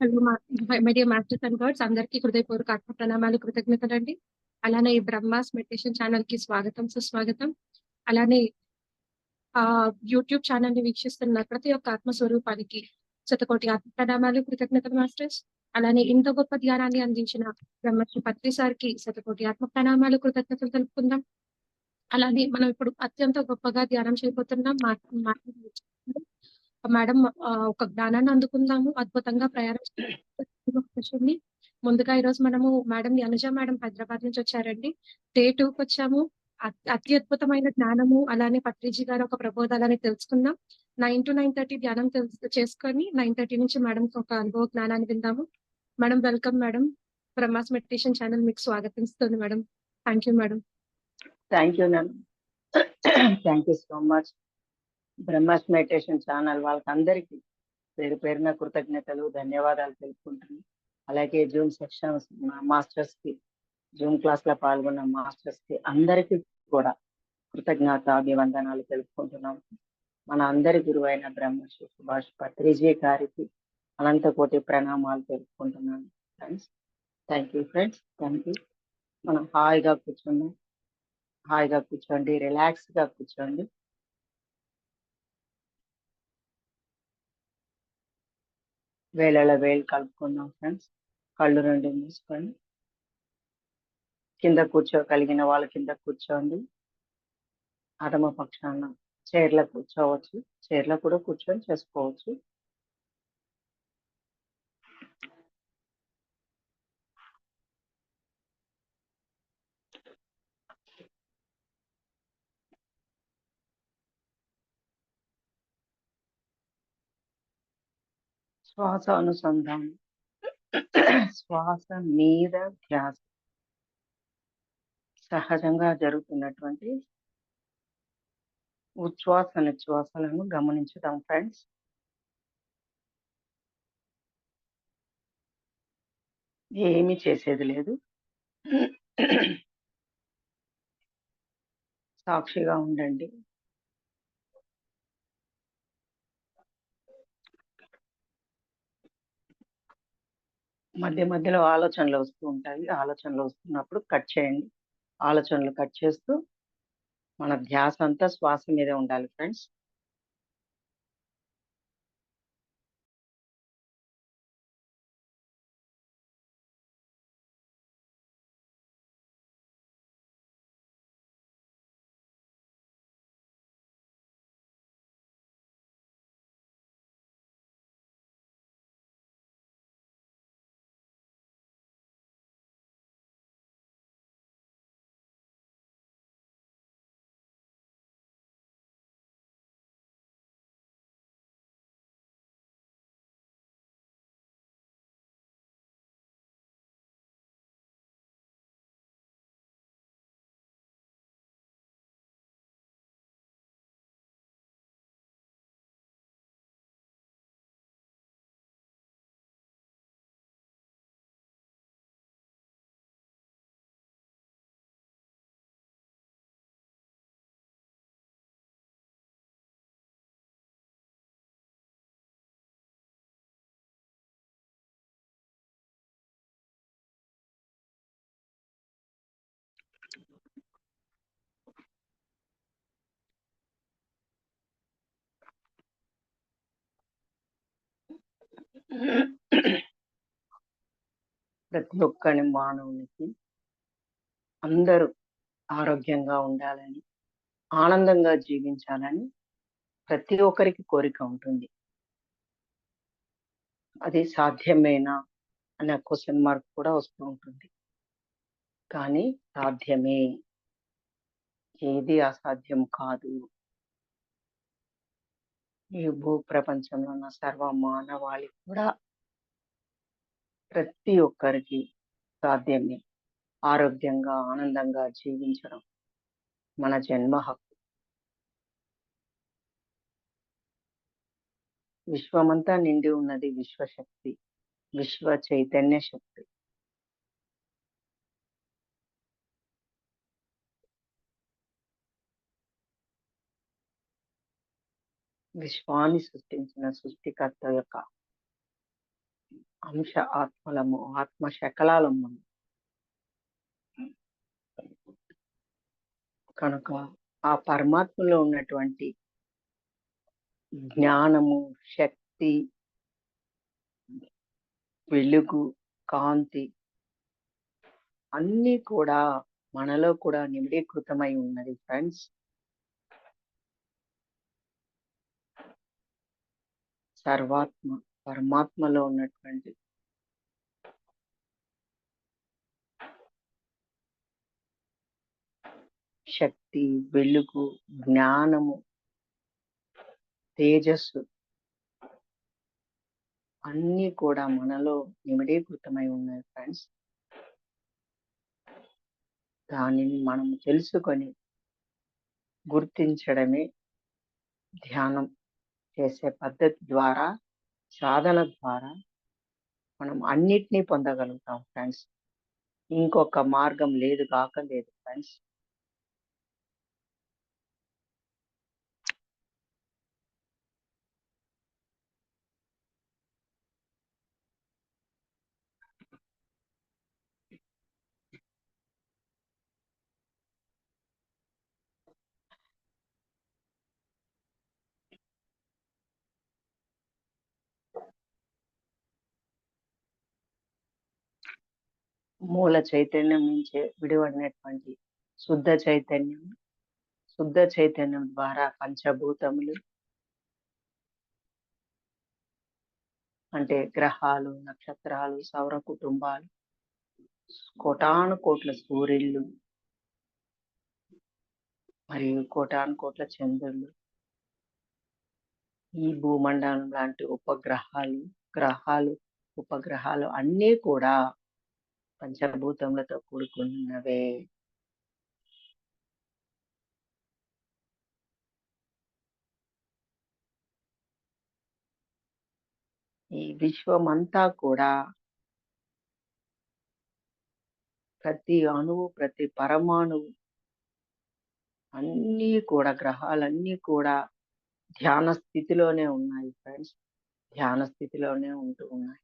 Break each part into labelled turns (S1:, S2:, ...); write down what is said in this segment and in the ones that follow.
S1: Hello my dear masters and guards అందరికీ హృదయపూర్వక ఆత్మ ప్రణామాలు కృతజ్ఞతలండి. అలానే బ్రహ్మాస్ మెడిటేషన్ ఛానల్ కి స్వాగతం సుస్వాగతం. అలానే యూట్యూబ్ ఛానల్ ని వీక్షిస్తున్న ప్రతి ఒక్క ఆత్మస్వరూపానికి శతకోటి ఆత్మ ప్రణామాలు కృతజ్ఞతలు మాస్టర్స్. అలానే ఇంత గొప్ప ధ్యానాన్ని అందించిన బ్రహ్మశ్రీ పత్రి సార్ కి శతకోటి ఆత్మ ప్రణామాలు కృతజ్ఞతలు తెలుపుకుందాం. అలానే మనం ఇప్పుడు అత్యంత గొప్పగా ధ్యానం చేయబోతున్నాం. మేడం ఒక జ్ఞానాన్ని అందుకుందాము, అద్భుతంగా ప్రయాణం చేయాలి. ముందుగా ఈరోజు మనము మేడం అనుజ మేడం హైదరాబాద్ నుంచి వచ్చారండి. డే 2కి వచ్చాము. అత్యద్భుతమైన జ్ఞానము అలానే పత్రిజీ గారు ఒక ప్రబోధాలని తెలుసుకుందాం. 9 to 9:30 ధ్యానం చేసుకొని 9:30 నుంచి మేడం ఒక అనుభవ జ్ఞానాన్ని విందాము. Madam welcome madam. Brahma's meditation channel మీకు స్వాగతిస్తుంది madam. Thank you madam.
S2: Thank you ma'am. Thank you so much. Brahma's meditation channel వాళ్ళకందరికీ పేరు పేరున కృతజ్ఞతలు ధన్యవాదాలు తెలుపుకుంటున్నాను. అలాగే జూమ్ సెక్షన్స్ మాస్టర్స్ కి, జూమ్ క్లాస్ లో పాల్గొన్న మాస్టర్స్ కి అందరికీ కూడా కృతజ్ఞత అభివందనాలు తెలుపుకుంటున్నాం. మన అందరి గురువు అయిన బ్రహ్మశ్రీ సుభాష్ పత్రిజీ గారికి అనంత కోటి ప్రణామాలు తెలుపుకుంటున్నాను friends. Thank you friends, thank you. మనం హాయిగా కూర్చోండి, రిలాక్స్ గా కూర్చోండి. వేళల వేలు కలుపుకుందాం ఫ్రెండ్స్. కళ్ళు రెండు మూసుకొని కింద కూర్చోగలిగిన వాళ్ళు కింద కూర్చోండి. అధమ పక్షాన చైర్లో కూర్చోవచ్చు, చైర్లో కూడా కూర్చొని చేసుకోవచ్చు. శ్వాస అనుసంధానం, శ్వాస మీద ధ్యాస సహజంగా జరుగుతున్నటువంటి ఉచ్ఛ్వాస నిశ్వాసాలను గమనించుదాం ఫ్రెండ్స్. ఏమీ చేసేది లేదు, సాక్షిగా ఉండండి. మధ్య మధ్యలో ఆలోచనలు వస్తూ ఉంటాయి. ఆలోచనలు వస్తున్నప్పుడు కట్ చేయండి. ఆలోచనలు కట్ చేస్తూ మన ధ్యాస అంతా శ్వాస మీదే ఉండాలి ఫ్రెండ్స్. ప్రతి ఒక్కరి మానవునికి అందరూ ఆరోగ్యంగా ఉండాలని, ఆనందంగా జీవించాలని ప్రతి ఒక్కరికి కోరిక ఉంటుంది. అది సాధ్యమేనా అనే క్వశ్చన్ మార్క్ కూడా వస్తూ ఉంటుంది. కానీ సాధ్యమే, ఏది అసాధ్యం కాదు. ఈ భూ ప్రపంచంలో ఉన్న సర్వ మానవాళి కూడా ప్రతి ఒక్కరికి సాధ్యమే. ఆరోగ్యంగా ఆనందంగా జీవించడం మన జన్మ హక్కు. విశ్వమంతా నిండి ఉన్నది విశ్వశక్తి, విశ్వ చైతన్య శక్తి. విశ్వాన్ని సృష్టించిన సృష్టికర్త యొక్క అంశ ఆత్మలము, ఆత్మ శకలాలము. కనుక ఆ పరమాత్మలో ఉన్నటువంటి జ్ఞానము, శక్తి, వెలుగు, కాంతి అన్నీ కూడా మనలో కూడా నిమిడీకృతమై ఉన్నది ఫ్రెండ్స్. సర్వాత్మ పరమాత్మలో ఉన్నటువంటి శక్తి, వెలుగు, జ్ఞానము, తేజస్సు అన్నీ కూడా మనలో నిమిడీకృతమై ఉన్నాయి ఫ్రెండ్స్. దానిని మనం తెలుసుకొని గుర్తించడమే ధ్యానం చేసే పద్ధతి ద్వారా, సాధన ద్వారా మనం అన్నిటినీ పొందగలుగుతాం ఫ్రెండ్స్. ఇంకొక మార్గం లేదు కాక లేదు ఫ్రెండ్స్. మూల చైతన్యం నుంచే విడివడినటువంటి శుద్ధ చైతన్యం, శుద్ధ చైతన్యం ద్వారా పంచభూతములు అంటే గ్రహాలు, నక్షత్రాలు, సౌర కుటుంబాలు, కోటాను కోట్ల సూర్యుళ్ళు మరియు కోటాను కోట్ల చంద్రులు, ఈ భూమండలం లాంటి ఉపగ్రహాలు అన్నీ కూడా పంచభూతములతో కూడుకున్నవే. ఈ విశ్వమంతా కూడా ప్రతి అణువు, ప్రతి పరమాణువు అన్నీ కూడా గ్రహాలన్నీ కూడా ధ్యాన స్థితిలోనే ఉన్నాయి ఫ్రెండ్స్. ధ్యాన స్థితిలోనే ఉంటూ ఉన్నాయి.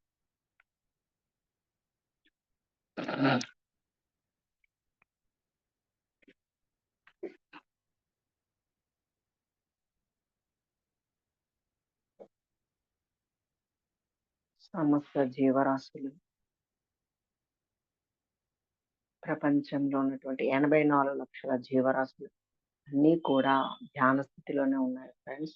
S2: సమస్త జీవరాశులు ప్రపంచంలో ఉన్నటువంటి 84 లక్షల జీవరాశులు అన్నీ కూడా ధ్యాన స్థితిలోనే ఉన్నాయి ఫ్రెండ్స్.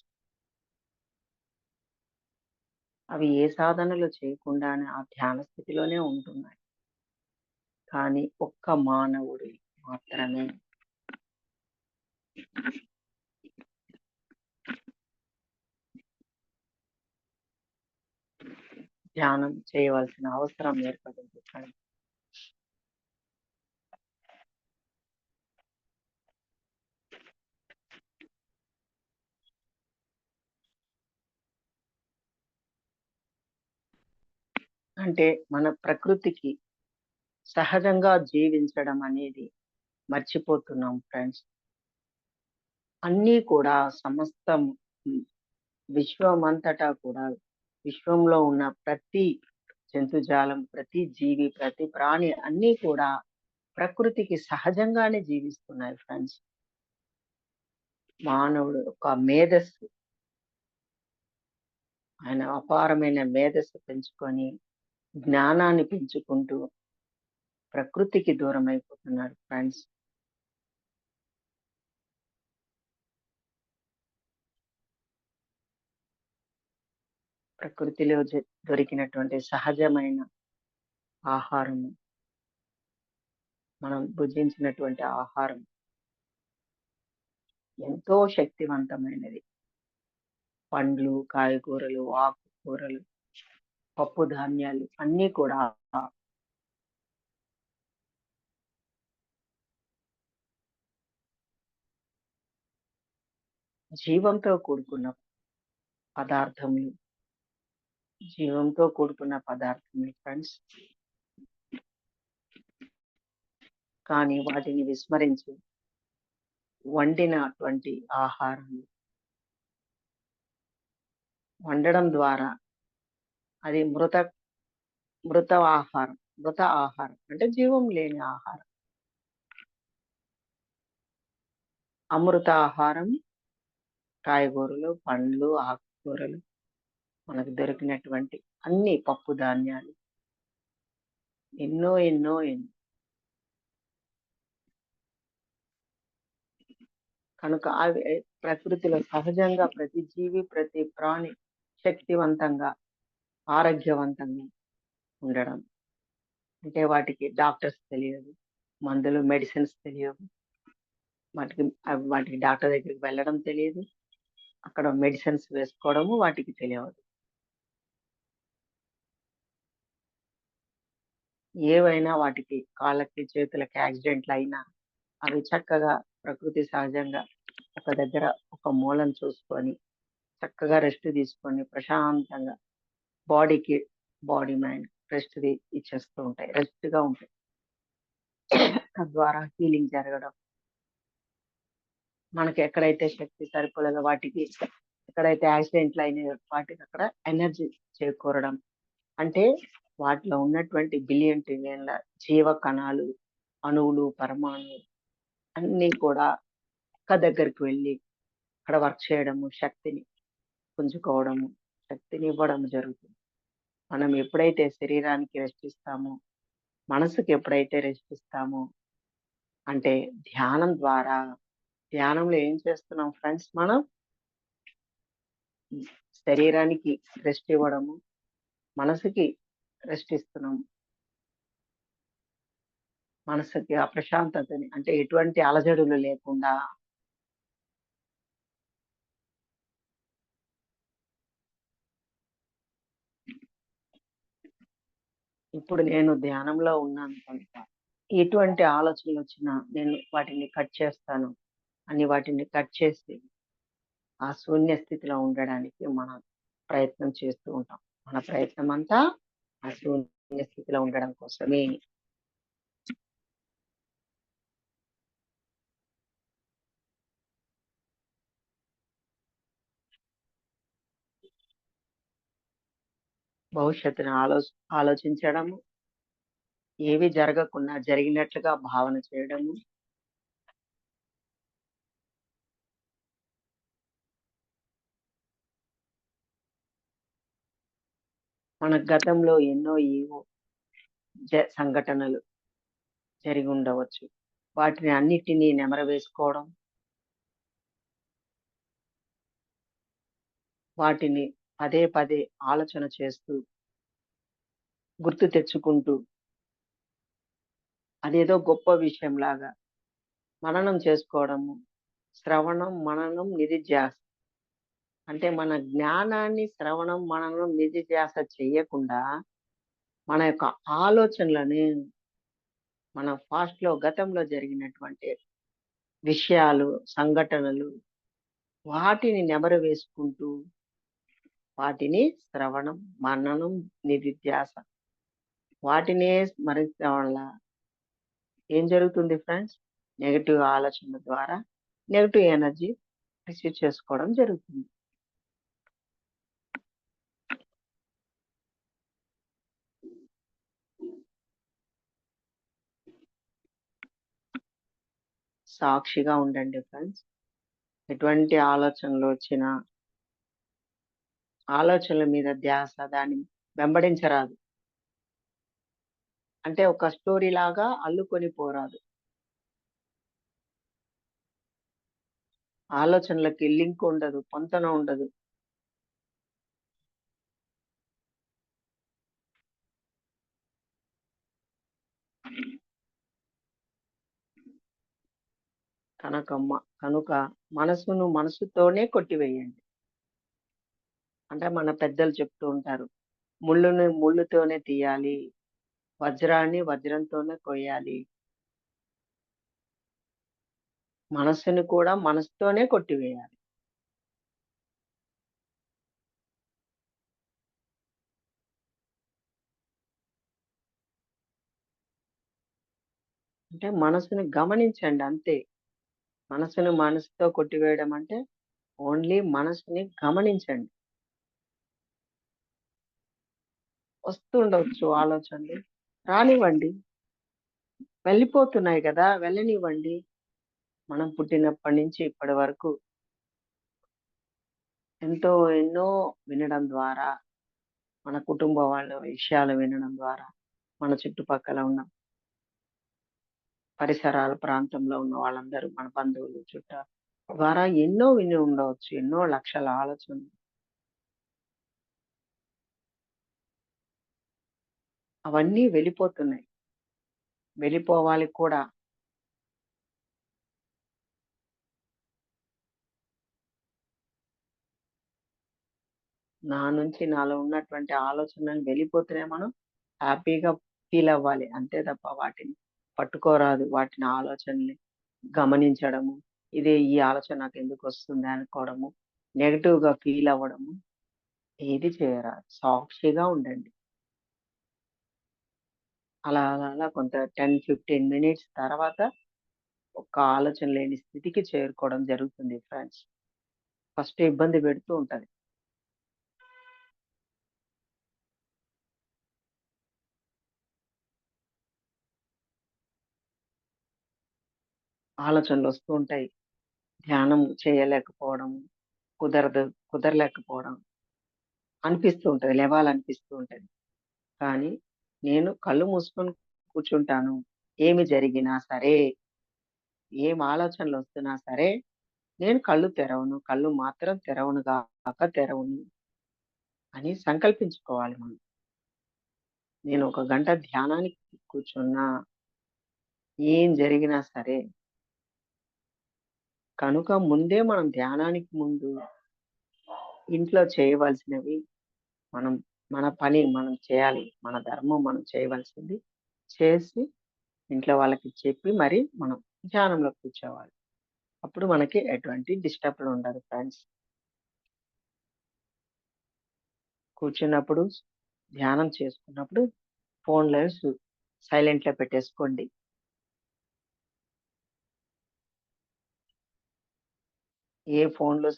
S2: అవి ఏ సాధనలు చేయకుండానే ఆ ధ్యాన స్థితిలోనే ఉంటున్నాయి. కానీ ఒక్క మానవుడు మాత్రమే ధ్యానం చేయవలసిన అవసరం ఏర్పడింది ఫ్రెండ్స్. అంటే మన ప్రకృతికి సహజంగా జీవించడం అనేది మర్చిపోతున్నాం ఫ్రెండ్స్. అన్నీ కూడా సమస్తం విశ్వమంతటా కూడా, విశ్వంలో ఉన్న ప్రతి జంతుజాలం, ప్రతి జీవి, ప్రతి ప్రాణి అన్నీ కూడా ప్రకృతికి సహజంగానే జీవిస్తున్నాయి ఫ్రెండ్స్. మానవుడు ఒక మేధస్సు, ఆయన అపారమైన మేధస్సు పెంచుకొని జ్ఞానాన్ని పెంచుకుంటూ ప్రకృతికి దూరం అయిపోతున్నాడు ఫ్రెండ్స్. ప్రకృతిలో దొరికినటువంటి సహజమైన ఆహారము, మనం భుజించినటువంటి ఆహారం ఎంతో శక్తివంతమైనది. పండ్లు, కాయగూరలు, ఆకుకూరలు, పప్పు ధాన్యాలు అన్నీ కూడా జీవంతో కూడుకున్న పదార్థములు, జీవంతో కూడుకున్న పదార్థములు ఫ్రెండ్స్. కానీ వాటిని విస్మరించి వండినటువంటి ఆహారం వండడం ద్వారా అది మృత ఆహారం. మృత ఆహారం అంటే జీవం లేని ఆహారం. అమృత ఆహారం కాయగూరలు, పండ్లు, ఆకుకూరలు, మనకు దొరికినటువంటి అన్ని పప్పు ధాన్యాలు, ఎన్నో ఎన్నో ఎన్నో. కనుక అవి ప్రకృతిలో సహజంగా ప్రతి జీవి, ప్రతి ప్రాణి శక్తివంతంగా, ఆరోగ్యవంతంగా ఉండడం. అంటే వాటికి డాక్టర్స్ తెలియదు. మందులు, మెడిసిన్స్ తెలియవు. వాటికి డాక్టర్ దగ్గరికి వెళ్ళడం తెలియదు. అక్కడ మెడిసిన్స్ వేసుకోవడము వాటికి తెలియదు. ఏవైనా వాటికి కాళ్ళకి, చేతులకి యాక్సిడెంట్లు అయినా అవి చక్కగా ప్రకృతి సహజంగా ఒక దగ్గర ఒక మూలను చూసుకొని చక్కగా రెస్ట్ తీసుకొని ప్రశాంతంగా బాడీకి, బాడీ మైండ్ రెస్ట్ ఇచ్చేస్తూ ఉంటాయి. రెస్ట్‌గా ఉంటాయి. తద్వారా హీలింగ్ జరగడం. మనకి ఎక్కడైతే శక్తి సరిపోలేదో వాటికి, ఎక్కడైతే యాక్సిడెంట్లు అయినాయో వాటికి అక్కడ ఎనర్జీ చేకూరడం. అంటే వాటిలో ఉన్నటువంటి బిలియన్ ట్రిలియన్‌ల జీవ కణాలు, అణువులు, పరమాణువులు అన్నీ కూడా ఒక్క దగ్గరికి వెళ్ళి అక్కడ వర్క్ చేయడము, శక్తిని పుంజుకోవడము, శక్తిని ఇవ్వడం జరుగుతుంది. మనం ఎప్పుడైతే శరీరానికి రెస్ట్ ఇస్తామో, మనసుకి ఎప్పుడైతే రెస్ట్ ఇస్తామో, అంటే ధ్యానం ద్వారా, ధ్యానంలో ఏం చేస్తున్నాం ఫ్రెండ్స్ మనం? శరీరానికి రెస్ట్ ఇవ్వడము, మనసుకి రెస్ట్ ఇస్తున్నాం. మనసుకి ఆ ప్రశాంతతని అంటే ఎటువంటి అలజడులు లేకుండా ఇప్పుడు నేను ధ్యానంలో ఉన్నాను కనుక ఎటువంటి ఆలోచనలొచ్చినా నేను వాటిని కట్ చేస్తాను అని వాటిని కట్ చేసి ఆ శూన్య స్థితిలో ఉండడానికి మనం ప్రయత్నం చేస్తూ ఉంటాం. మన ప్రయత్నం అంతా ఆ శూన్య స్థితిలో ఉండడం కోసమే. భవిష్యత్తుని ఆలోచించడము, ఏవి జరగకున్నా జరిగినట్లుగా భావన చేయడము, మన గతంలో ఎన్నో ఏవో సంఘటనలు జరిగి ఉండవచ్చు. వాటిని అన్నిటినీ నెమరవేసుకోవడం, వాటిని పదే పదే ఆలోచన చేస్తూ, గుర్తు తెచ్చుకుంటూ, అదేదో గొప్ప విషయంలాగా మననం చేసుకోవడము. శ్రవణం, మననం, నిధిధ్యాస. అంటే మన జ్ఞానాన్ని శ్రవణం, మననం, నిధిధ్యాస చెయ్యకుండా మన యొక్క ఆలోచనలని మన పాస్ట్‌లో గతంలో జరిగినటువంటి విషయాలు, సంఘటనలు వాటిని నెమరు వేసుకుంటూ, వాటిని శ్రవణం, మననం, నిధిధ్యాస వాటినే స్మరించడం వల్ల ఏం జరుగుతుంది ఫ్రెండ్స్? నెగెటివ్ ఆలోచనల ద్వారా నెగెటివ్ ఎనర్జీ రిసీవ్ చేసుకోవడం జరుగుతుంది. సాక్షిగా ఉండండి ఫ్రెండ్స్. ఎటువంటి ఆలోచనలు వచ్చినా, ఆలోచనల మీద ధ్యాస దాన్ని వెంబడించరాదు. అంటే ఒక స్టోరీ లాగా అల్లుకొని పోరాదు. ఆలోచనలకి లింక్ ఉండదు, పొంతన ఉండదు. కనుక మనసును మనసుతోనే కొట్టివేయండి. అంటే మన పెద్దలు చెప్తూ ఉంటారు. ముళ్ళుని ముళ్ళుతోనే తీయాలి. వజ్రాన్ని వజ్రంతోనే కొయ్యాలి. మనస్సుని కూడా మనసుతోనే కొట్టివేయాలి. అంటే మనసుని గమనించండి అంతే. మనసుని మనసుతో కొట్టివేయడం అంటే ఓన్లీ మనసుని గమనించండి. వస్తుండొచ్చు ఆలోచనలు. రానివ్వండి. వెళ్ళిపోతున్నాయి కదా! వెళ్ళనివ్వండి. మనం పుట్టినప్పటి నుంచి ఇప్పటి వరకు ఎన్నో వినడం ద్వారా, మన కుటుంబ వాళ్ళ విషయాలు వినడం ద్వారా, మన చుట్టుపక్కల ఉన్న పరిసరాల ప్రాంతంలో ఉన్న వాళ్ళందరూ మన బంధువులు, చుట్టాలు ద్వారా ఎన్నో విని ఉండవచ్చు. ఎన్నో లక్షల ఆలోచనలు. అవన్నీ వెళ్ళిపోతున్నాయి. వెళ్ళిపోవాలి కూడా. నాలో ఉన్నటువంటి ఆలోచనలు వెళ్ళిపోతున్నాయి. మనం హ్యాపీగా ఫీల్ అవ్వాలి. అంతే తప్ప వాటిని పట్టుకోరాదు. వాటిని ఆలోచనని గమనించడము. ఈ ఆలోచన నాకెందుకొస్తుంది అనుకోవడము. నెగెటివ్‌గా ఫీల్ అవ్వడము. ఏది చేయరాదు. సాక్షిగా ఉండండి. అలా కొంత 10, 15 మినిట్స్ తర్వాత ఒక్క ఆలోచన లేని స్థితికి చేరుకోవడం జరుగుతుంది ఫ్రెండ్స్. ఫస్ట్ ఇబ్బంది పెడుతూ ఉంటది. ఆలోచనలొస్తూ ఉంటాయి. ధ్యానం చేయలేకపోవడం, కుదరదు కుదరలేకపోవడం అనిపిస్తూ ఉంటది. లెవాలనిపిస్తూ ఉంటది. కానీ నేను కళ్ళు మూసుకొని కూర్చుంటాను. ఏమి జరిగినా సరే, ఏం ఆలోచనలొస్తున్నా సరే, నేను కళ్ళు తెరవను. కళ్ళు మాత్రం తెరవను గాక తెరవను అని సంకల్పించుకోవాలి మనం. నేను ఒక గంట ధ్యానానికి కూర్చున్నా, ఏం జరిగినా సరే, కనుక ముందే మనం ధ్యానానికి ముందు ఇంట్లో చేయవలసినవి మనం మన పని మనం చేయాలి. మన ధర్మం మనం చేయవలసింది చేసి, ఇంట్లో వాళ్ళకి చెప్పి మరి మనం ధ్యానంలో కూర్చోవాలి. అప్పుడు మనకి ఎటువంటి డిస్టర్బ్‌లు ఉండదు ఫ్రెండ్స్. కూర్చున్నప్పుడు, ధ్యానం చేసుకున్నప్పుడు ఫోన్‌లో సైలెంట్‌లో పెట్టేసుకోండి. ఏ ఫోన్‌లో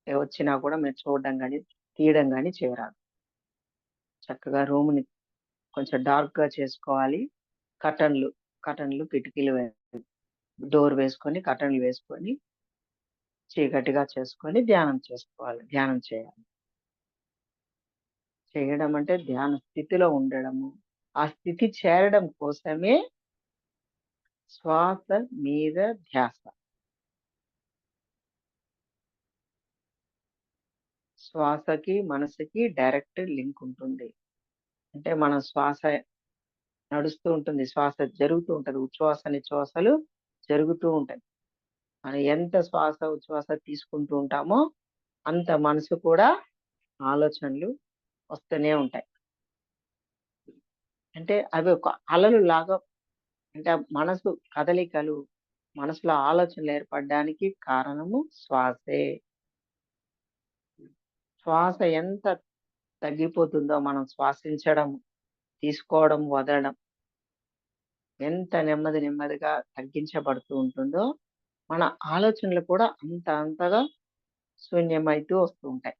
S2: వచ్చినా కూడా మీరు చూడడం గాని, తీయడం గాని చేయరాదు. చక్కగా రూమ్‌ని కొంచెం డార్క్‌గా చేసుకోవాలి. కర్టన్‌లు, కిటికీలు డోర్ వేసుకొని, కర్టన్‌లు వేసుకొని, చీకటిగా చేసుకొని ధ్యానం చేసుకోవాలి. ధ్యానం చేయాలి. చేయడం అంటే ధ్యాన స్థితిలో ఉండడము. ఆ స్థితి చేరడం కోసమే శ్వాస మీద ధ్యాస. శ్వాసకి, మనసుకి డైరెక్ట్ లింక్ ఉంటుంది. అంటే మన శ్వాస నడుస్తూ ఉంటుంది. శ్వాస జరుగుతూ ఉంటది. ఉచ్ఛ్వాస, నిశ్వాసాలు జరుగుతూ ఉంటాయి. మనం ఎంత శ్వాస, ఉచ్ఛ్వాస తీసుకుంటూ ఉంటామో, అంత మనసు కూడా ఆలోచనలు వస్తూనే ఉంటాయి. అంటే అవి ఒక అలలు లాగా అంటే మనసు కదలికలు, మనసులో ఆలోచనలు ఏర్పడడానికి కారణము శ్వాసే. శ్వాస ఎంత తగ్గిపోతుందో మనం శ్వాసించడం, తీసుకోవడం, వదలడం ఎంత నెమ్మదిగా తగ్గించబడుతూ ఉంటుందో, మన ఆలోచనలు కూడా అంతగా శూన్యమైతూ వస్తూ ఉంటాయి.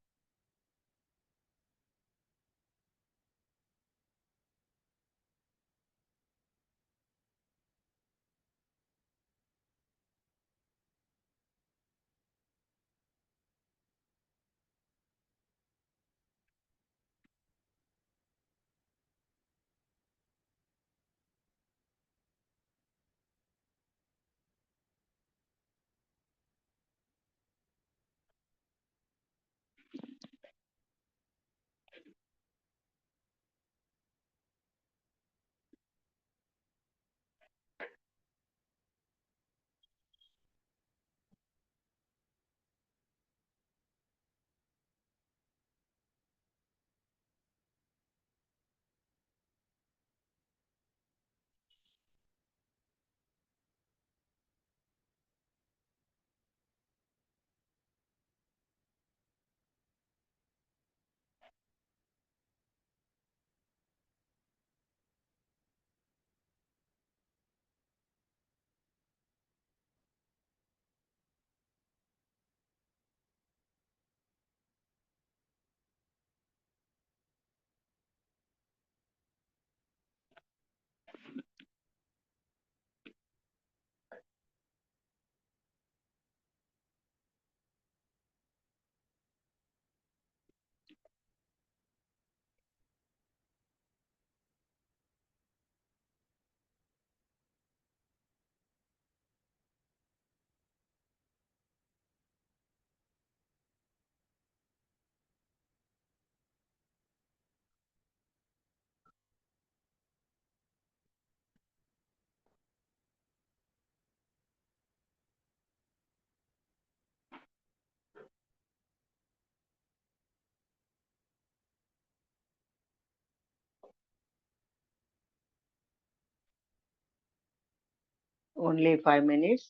S2: Only 5 minutes.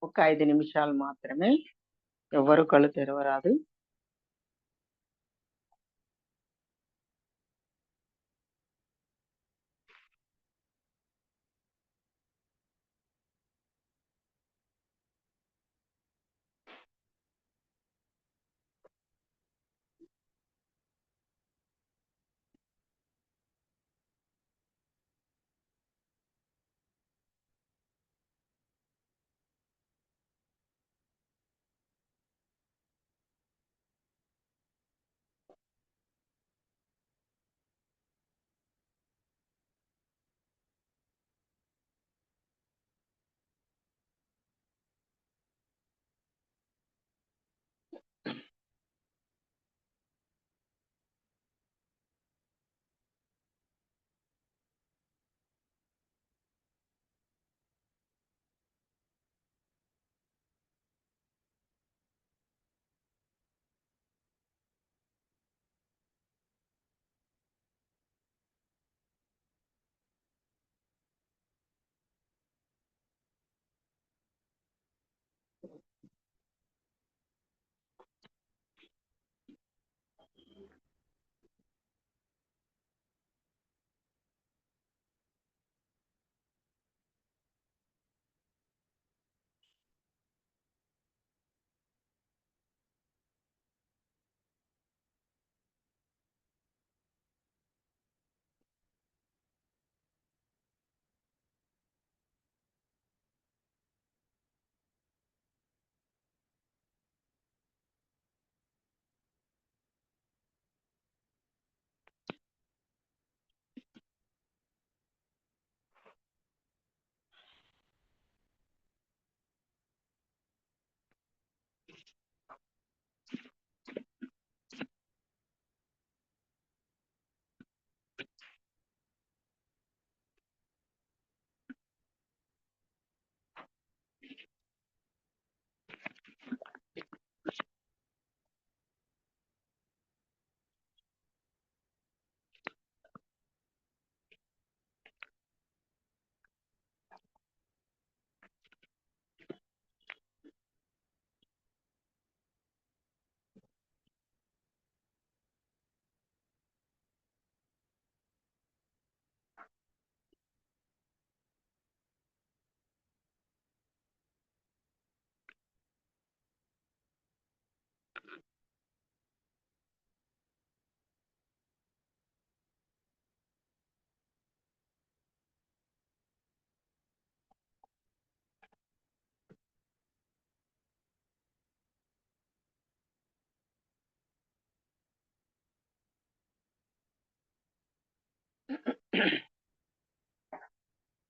S2: ఒక 5 నిమిషాలు మాత్రమే. ఎవ్వరు కళ్ళు తెరవరాదు.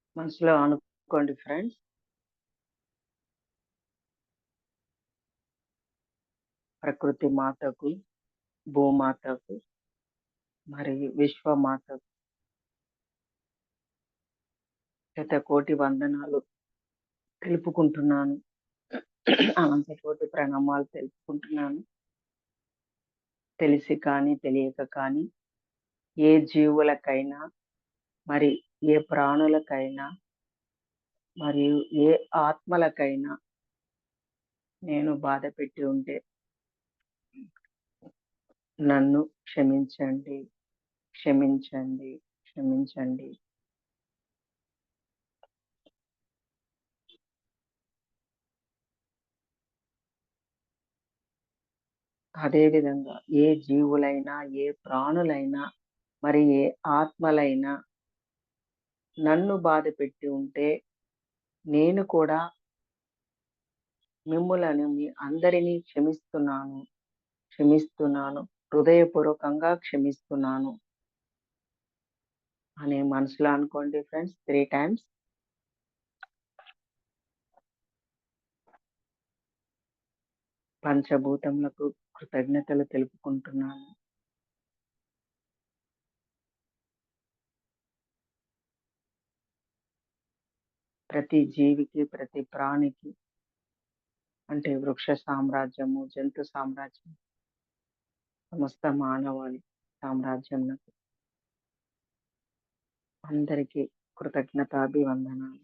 S2: మనసులో అనుకోండి ఫ్రెండ్స్. ప్రకృతి మాతకు, భూమాతకు, మరి విశ్వమాతకు శతకోటి వందనాలు తెలుపుకుంటున్నాను. అనంతకోటి ప్రణామాలు తెలుపుకుంటున్నాను. తెలిసి కానీ తెలియక కానీ ఏ జీవులకైనా, మరి ఏ ప్రాణులకైనా, మరియు ఏ ఆత్మలకైనా నేను బాధ పెట్టి ఉంటే నన్ను క్షమించండి, క్షమించండి, క్షమించండి. అదేవిధంగా ఏ జీవులైనా, ఏ ప్రాణులైనా, మరి ఏ ఆత్మలైనా నన్ను బాధ పెట్టి ఉంటే నేను కూడా మిమ్ములను మీ అందరినీ క్షమిస్తున్నాను, హృదయపూర్వకంగా క్షమిస్తున్నాను అని మనసులో అనుకోండి ఫ్రెండ్స్ 3 టైమ్స్. పంచభూతములకు కృతజ్ఞతలు తెలుపుకుంటున్నాను. ప్రతి జీవికి, ప్రతి ప్రాణికి, అంటే వృక్ష సామ్రాజ్యము, జంతు సామ్రాజ్యం, సమస్త మానవాళి సామ్రాజ్యంకు అందరికీ కృతజ్ఞతాభివందనాలు.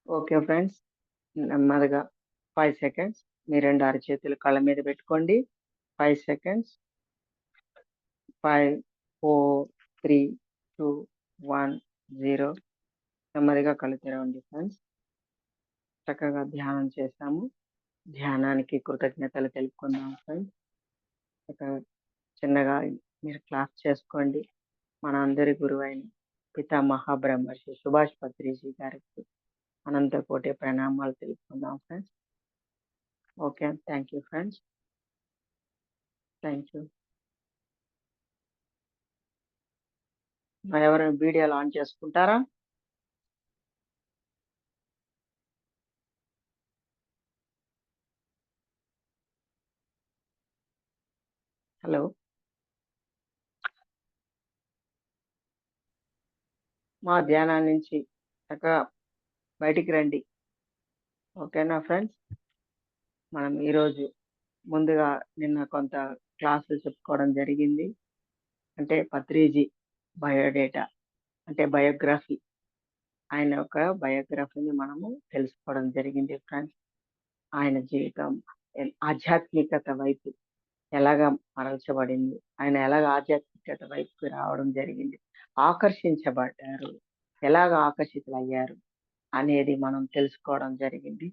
S2: ఓకే ఫ్రెండ్స్, నెమ్మదిగా 5 సెకండ్స్ మీ 2 అరచేతులు కళ్ళ మీద పెట్టుకోండి. 5 సెకండ్స్. 5, 4, 3, 2, 1, 0. నెమ్మదిగా కళ్ళు తెరవండి ఫ్రెండ్స్. చక్కగా ధ్యానం చేస్తాము. ధ్యానానికి కృతజ్ఞతలు తెలుపుకుందాం ఫ్రెండ్స్. చక్కగా చిన్నగా మీరు క్లాస్ చేసుకోండి. మన అందరి గురువైన పితామహ బ్రహ్మర్షి సుభాష్ పత్రిజీ గారికి అనంత కోటి ప్రణామాలు తెలుపుకుందాం friends. Okay, thank you friends. Thank you. ఎవరైనా వీడియోలు ఆన్ చేసుకుంటారా? హలో, మా ధ్యానం నుంచి చక్కగా బయటికి రండి. ఓకేనా ఫ్రెండ్స్? మనం ఈరోజు ముందుగా నిన్న కొంత క్లాసులు చెప్పుకోవడం జరిగింది. అంటే పత్రిజీ బయోడేటా, అంటే బయోగ్రఫీ, ఆయన యొక్క బయోగ్రఫీని మనము తెలుసుకోవడం జరిగింది ఫ్రెండ్స్. ఆయన జీవితం ఆధ్యాత్మికత వైపు ఎలాగా మరల్చబడింది, ఆయన ఎలాగ ఆధ్యాత్మికత వైపుకి రావడం జరిగింది, ఆకర్షించబడ్డారు, ఎలాగ ఆకర్షితులయ్యారు అనేది మనం తెలుసుకోవడం జరిగింది.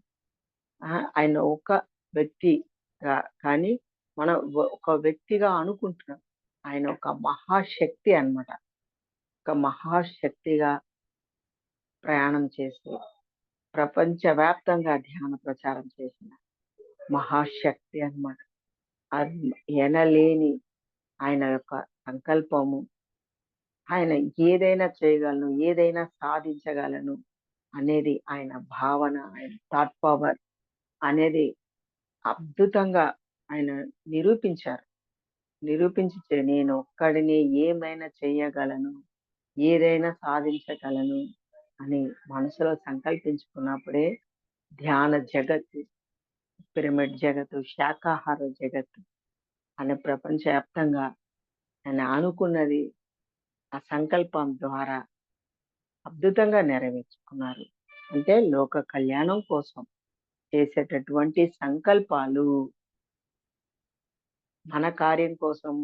S2: ఆయన ఒక వ్యక్తిగా కానీ మనం ఒక వ్యక్తిగా అనుకుంటున్నాం. ఆయన ఒక మహాశక్తి అన్నమాట. ఒక మహాశక్తిగా ప్రయాణం చేసి ప్రపంచవ్యాప్తంగా ధ్యాన ప్రచారం చేసిన మహాశక్తి అన్నమాట. అది ఎనలేని ఆయన యొక్క సంకల్పము, ఆయన ఏదైనా చేయగలను, ఏదైనా సాధించగలను అనేది ఆయన భావన, ఆయన థాట్ పవర్ అనేది అద్భుతంగా ఆయన నిరూపించారు. నిరూపించి నేను ఒక్కడిని ఏమైనా చేయగలను, ఏదైనా సాధించగలను అని మనసులో సంకల్పించుకున్నప్పుడే ధ్యాన జగత్తు, పిరమిడ్ జగత్తు, శాకాహార జగత్తు అనే ప్రపంచవ్యాప్తంగా ఆయన అనుకున్నది ఆ సంకల్పం ద్వారా అద్భుతంగా నెరవేర్చుకున్నారు. అంటే లోక కళ్యాణం కోసం చేసేటటువంటి సంకల్పాలు, మన కార్యం కోసం,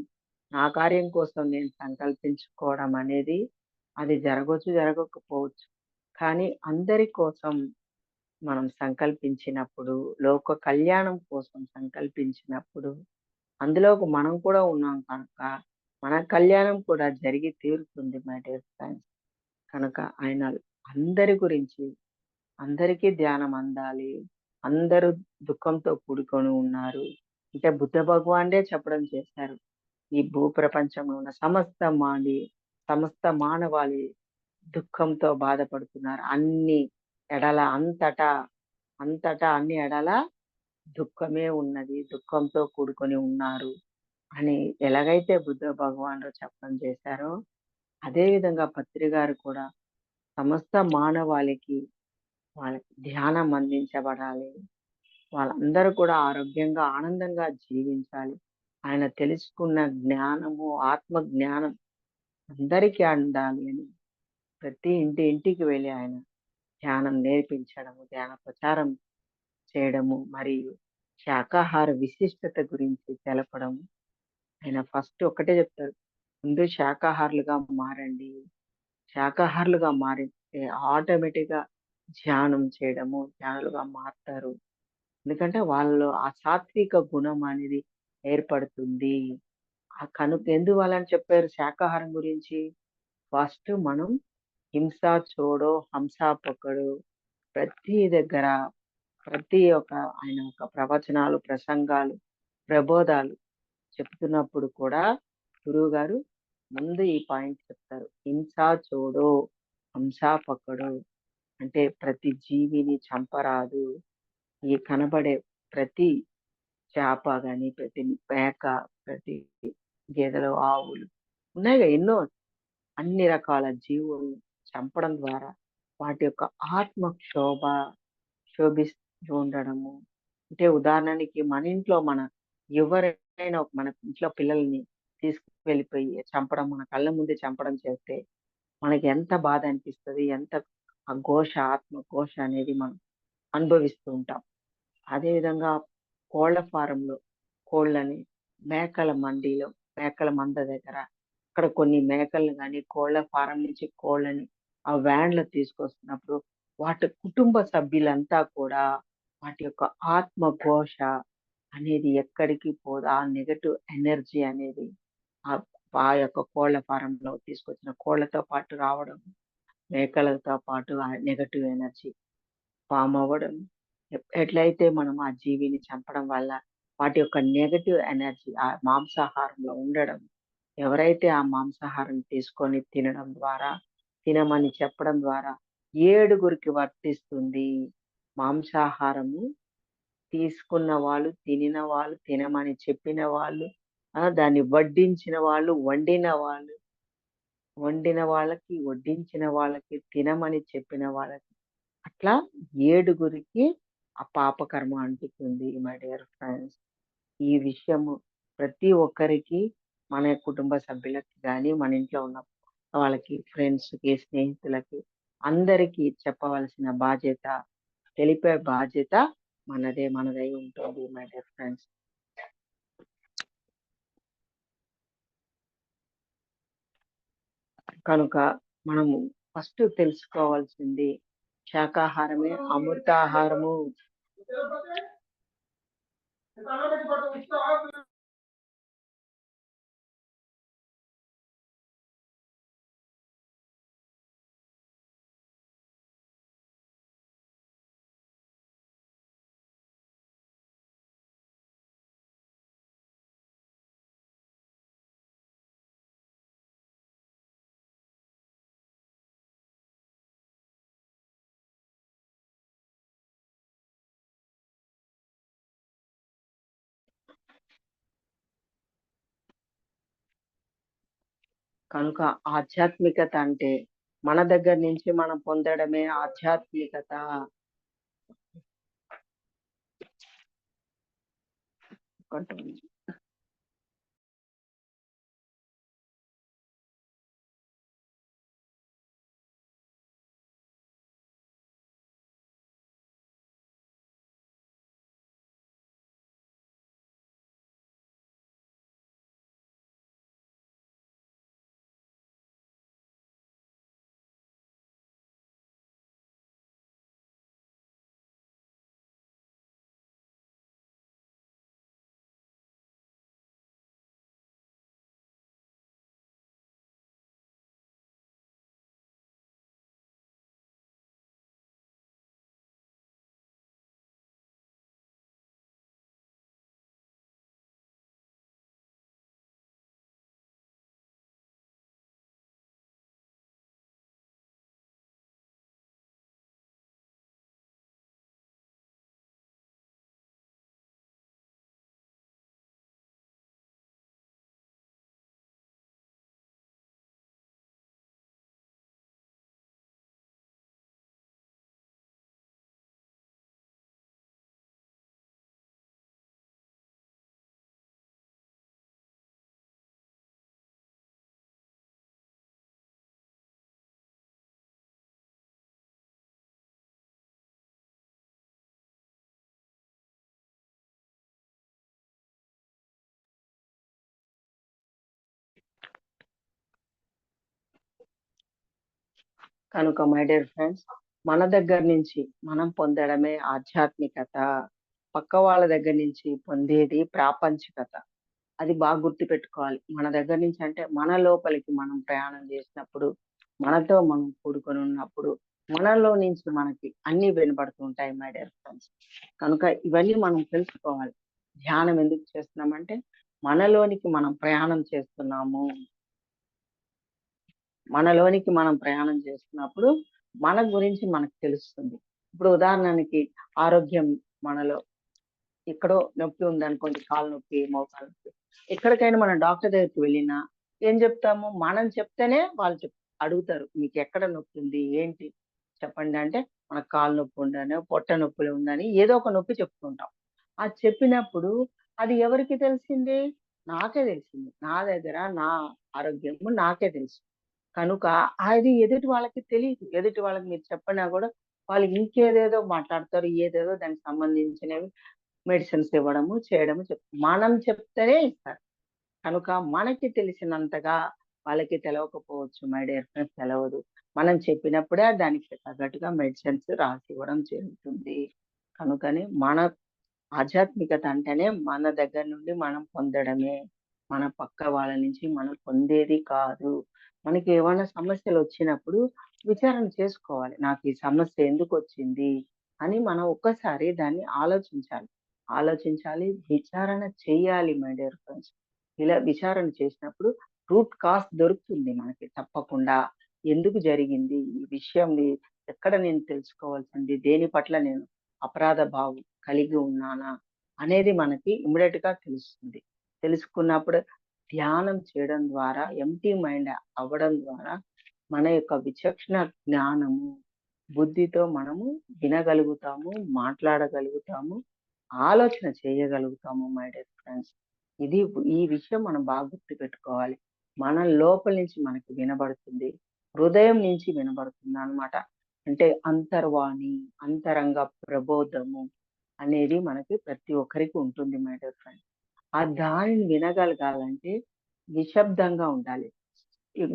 S2: నా కార్యం కోసం నేను సంకల్పించుకోవడం అనేది అది జరగవచ్చు, జరగకపోవచ్చు. కానీ అందరి కోసం మనం సంకల్పించినప్పుడు, లోక కళ్యాణం కోసం సంకల్పించినప్పుడు, అందులోకి మనం కూడా ఉన్నాం కనుక మన కళ్యాణం కూడా జరిగి తీరుతుంది మై డియర్ ఫ్రెండ్స్. కనుక ఆయన అందరి గురించి, అందరికీ ధ్యానం అందాలి, అందరూ దుఃఖంతో కూడుకొని ఉన్నారు అంటే బుద్ధ భగవానుడే చెప్పడం చేశారు. ఈ భూ ప్రపంచంలో ఉన్న సమస్త మానవాళి దుఃఖంతో బాధపడుతున్నారు. అన్ని ఎడల అంతటా అన్ని ఎడల దుఃఖమే ఉన్నది, దుఃఖంతో కూడుకొని ఉన్నారు అని ఎలాగైతే బుద్ధ భగవానుడు చెప్పడం చేశారో, అదే విధంగా పత్రి గారు కూడా సమస్త మానవాళికి వాళ్ళకి ధ్యానం అందించబడాలి, వాళ్ళందరూ కూడా ఆరోగ్యంగా ఆనందంగా జీవించాలి. ఆయన తెలుసుకున్న జ్ఞానము, ఆత్మ జ్ఞానం అందరికీ అందాలి అని ప్రతి ఇంటికి వెళ్ళి ఆయన ధ్యానం నేర్పించడము, ధ్యాన ప్రచారం చేయడము, మరియు శాకాహార విశిష్టత గురించి తెలపడము. ఆయన ఫస్ట్ ఒకటే చెప్తారు, ముందు శాకాహారులుగా మారండి. శాకాహారులుగా మారితే ఆటోమేటిక్గా ధ్యానం చేయడము, ధ్యానులుగా మారుతారు. ఎందుకంటే వాళ్ళలో ఆ సాత్విక గుణం అనేది ఏర్పడుతుంది. కనుక ఎందువలని చెప్పారు శాకాహారం గురించి? ఫస్ట్ మనం హింస చూడో హంస పకడో, ప్రతి దగ్గర ప్రతి ఒక్క ఆయన యొక్క ప్రవచనాలు, ప్రసంగాలు, ప్రబోధాలు చెప్తున్నప్పుడు కూడా గురువు గారు ముందు ఈ పాయింట్ చెప్తారు, హింస చూడో హంస పకడో, అంటే ప్రతి జీవిని చంపరాదు. ఈ కనబడే ప్రతి చేప గాని, ప్రతి మేక, ప్రతి గేదెలు, ఆవులు ఉన్నాయిగా ఎన్నో, అన్ని రకాల జీవులను చంపడం ద్వారా వాటి యొక్క ఆత్మ శోభిస్తూ ఉండడము. అంటే ఉదాహరణకి మన ఎవరైనా మన ఇంట్లో పిల్లల్ని తీసుకువెళ్ళిపోయి చంపడం, మన కళ్ళ ముందే చంపడం చేస్తే మనకి ఎంత బాధ అనిపిస్తది, ఎంత ఆ ఘోష, ఆత్మ ఘోష అనేది మనం అనుభవిస్తూ ఉంటాం. అదేవిధంగా కోళ్ల ఫారంలో కోళ్ళని మేకల మండిలో మేకల మంద దగ్గర అక్కడ కొన్ని మేకలను గాని కోళ్ల ఫారం నుంచి కోళ్ళని ఆ వ్యాన్‌లో తీసుకొస్తున్నప్పుడు వాటి కుటుంబ సభ్యులంతా కూడా వాటి యొక్క ఆత్మ ఘోష అనేది ఎక్కడికి పోదు. ఆ నెగెటివ్ ఎనర్జీ అనేది ఆహ్, ఆ యొక్క కోళ్ల ఫారంలో తీసుకొచ్చిన కోళ్ళతో పాటు రావడం, మేకలతో పాటు ఆ నెగెటివ్ ఎనర్జీ ఫార్మ్ అవ్వడం. ఎట్లయితే మనం ఆ జీవిని చంపడం వల్ల వాటి యొక్క నెగెటివ్ ఎనర్జీ ఆ మాంసాహారంలో ఉండడం, ఎవరైతే ఆ మాంసాహారం తీసుకొని తినడం ద్వారా, తినమని చెప్పడం ద్వారా ఏడుగురికి వర్తిస్తుంది. మాంసాహారము తీసుకున్న వాళ్ళు, తినిన వాళ్ళు, తినమని చెప్పిన వాళ్ళు, దాన్ని వడ్డించిన వాళ్ళు, వండిన వాళ్ళు, వండిన వాళ్ళకి, వడ్డించిన వాళ్ళకి, తినమని చెప్పిన వాళ్ళకి అట్లా ఏడుగురికి ఆ పాపకర్మ అంటుతుంది మై డియర్ ఫ్రెండ్స్. ఈ విషయము ప్రతి ఒక్కరికి మన కుటుంబ సభ్యులకి గాని, మన ఇంట్లో ఉన్న వాళ్ళకి, ఫ్రెండ్స్‌కి, స్నేహితులకి అందరికీ చెప్పవలసిన బాధ్యత, తెలిపే బాధ్యత మనదై ఉంటుంది మై డియర్ ఫ్రెండ్స్. కనుక మనము ఫస్ట్ తెలుసుకోవాల్సింది శాకాహారమే అమృతాహారము. కనుక ఆధ్యాత్మికత అంటే మన దగ్గర నుంచి మనం పొందడమే ఆధ్యాత్మికత. కొంతమంది కనుక మై డియర్ ఫ్రెండ్స్ మన దగ్గర నుంచి మనం పొందడమే ఆధ్యాత్మికత. పక్క వాళ్ళ దగ్గర నుంచి పొందేది ప్రాపంచికత. అది బాగా గుర్తుపెట్టుకోవాలి. మన దగ్గర నుంచి అంటే మన లోపలికి మనం ప్రయాణం చేసినప్పుడు, మనతో మనం కూడుకొని ఉన్నప్పుడు, మనలో నుంచి మనకి అన్నీ వినపడుతూ ఉంటాయి మై డియర్ ఫ్రెండ్స్. కనుక ఇవన్నీ మనం తెలుసుకోవాలి. ధ్యానం ఎందుకు చేస్తున్నామంటే మనలోనికి మనం ప్రయాణం చేస్తున్నాము. మనలోనికి మనం ప్రయాణం చేస్తున్నప్పుడు మన గురించి మనకు తెలుస్తుంది. ఇప్పుడు ఉదాహరణకి ఆరోగ్యం మనలో ఎక్కడో నొప్పి ఉందనుకోండి, కాలు నొప్పి, మోకాలు నొప్పి. ఎక్కడికైనా మనం డాక్టర్ దగ్గరికి వెళ్ళినా ఏం చెప్తాము? మనం చెప్తేనే వాళ్ళు అడుగుతారు. మీకెక్కడ నొప్పి ఉంది? ఏంటి? చెప్పండి అంటే, మనకు కాలు నొప్పి ఉందని, పొట్ట నొప్పులు ఉందని ఏదో ఒక నొప్పి చెప్తుంటాం. అది చెప్పినప్పుడు అది ఎవరికి తెలిసింది? నాకే తెలిసింది. నా దగ్గర నా ఆరోగ్యము నాకే తెలుసు. కనుక అది ఎదుటి వాళ్ళకి తెలీదు. ఎదుటి వాళ్ళకి మీరు చెప్పినా గూడా వాళ్ళు ఇంకేదేదో మాట్లాడతారు. ఏదేదో దానికి సంబంధించినవి మెడిసిన్స్ ఇవ్వడము, చేయడము మనం చెప్తేనే ఇస్తారు. కనుక మనకి తెలిసినంతగా వాళ్ళకి తెలవకపోవచ్చు మై డియర్ ఫ్రెండ్స్, తెలవదు. మనం చెప్పినప్పుడే దానికి తగ్గట్టుగా మెడిసిన్స్ రాసివ్వడం జరుగుతుంది. కనుకని మన ఆధ్యాత్మికత అంటేనే మన దగ్గర నుండి మనం పొందడమే. మన పక్క వాళ్ళ నుంచి మనం పొందేది కాదు. మనకి ఏమైనా సమస్యలొచ్చినప్పుడు విచారణ చేసుకోవాలి. నాకు ఈ సమస్య ఎందుకొచ్చింది అని మనం ఒక్కసారి దాన్ని ఆలోచించాలి. ఆలోచించాలి, విచారణ చేయాలి మై డియర్ ఫ్రెండ్స్. ఇలా విచారణ చేసినప్పుడు రూట్ కాజ్ దొరుకుతుంది మనకి తప్పకుండా. ఎందుకు జరిగింది? ఈ విషయంని ఎక్కడ నేను తెలుసుకోవాల్సింది? దేని పట్ల నేను అపరాధ భావం కలిగి ఉన్నానా? అనేది మనకి ఇమ్మీడియేట్‌గా తెలుస్తుంది. తెలుసుకున్నప్పుడు ధ్యానం చేయడం ద్వారా ఎంప్టీ మైండ్ అవ్వడం ద్వారా మన యొక్క విచక్షణ జ్ఞానము, బుద్ధితో మనము వినగలుగుతాము, మాట్లాడగలుగుతాము, ఆలోచన చేయగలుగుతాము మై డియర్ ఫ్రెండ్స్. ఈ విషయం మనం బాగా గుర్తుపెట్టుకోవాలి. మన లోపల నుంచి మనకి వినబడుతుంది. హృదయం నుంచి వినబడుతుందనమాట. అంటే అంతర్వాణి, అంతరంగ ప్రబోధము అనేది మనకి ప్రతి ఒక్కరికి ఉంటుంది మై డియర్ ఫ్రెండ్. ఆ దానిని వినగలగాలంటే నిశ్శబ్దంగా ఉండాలి.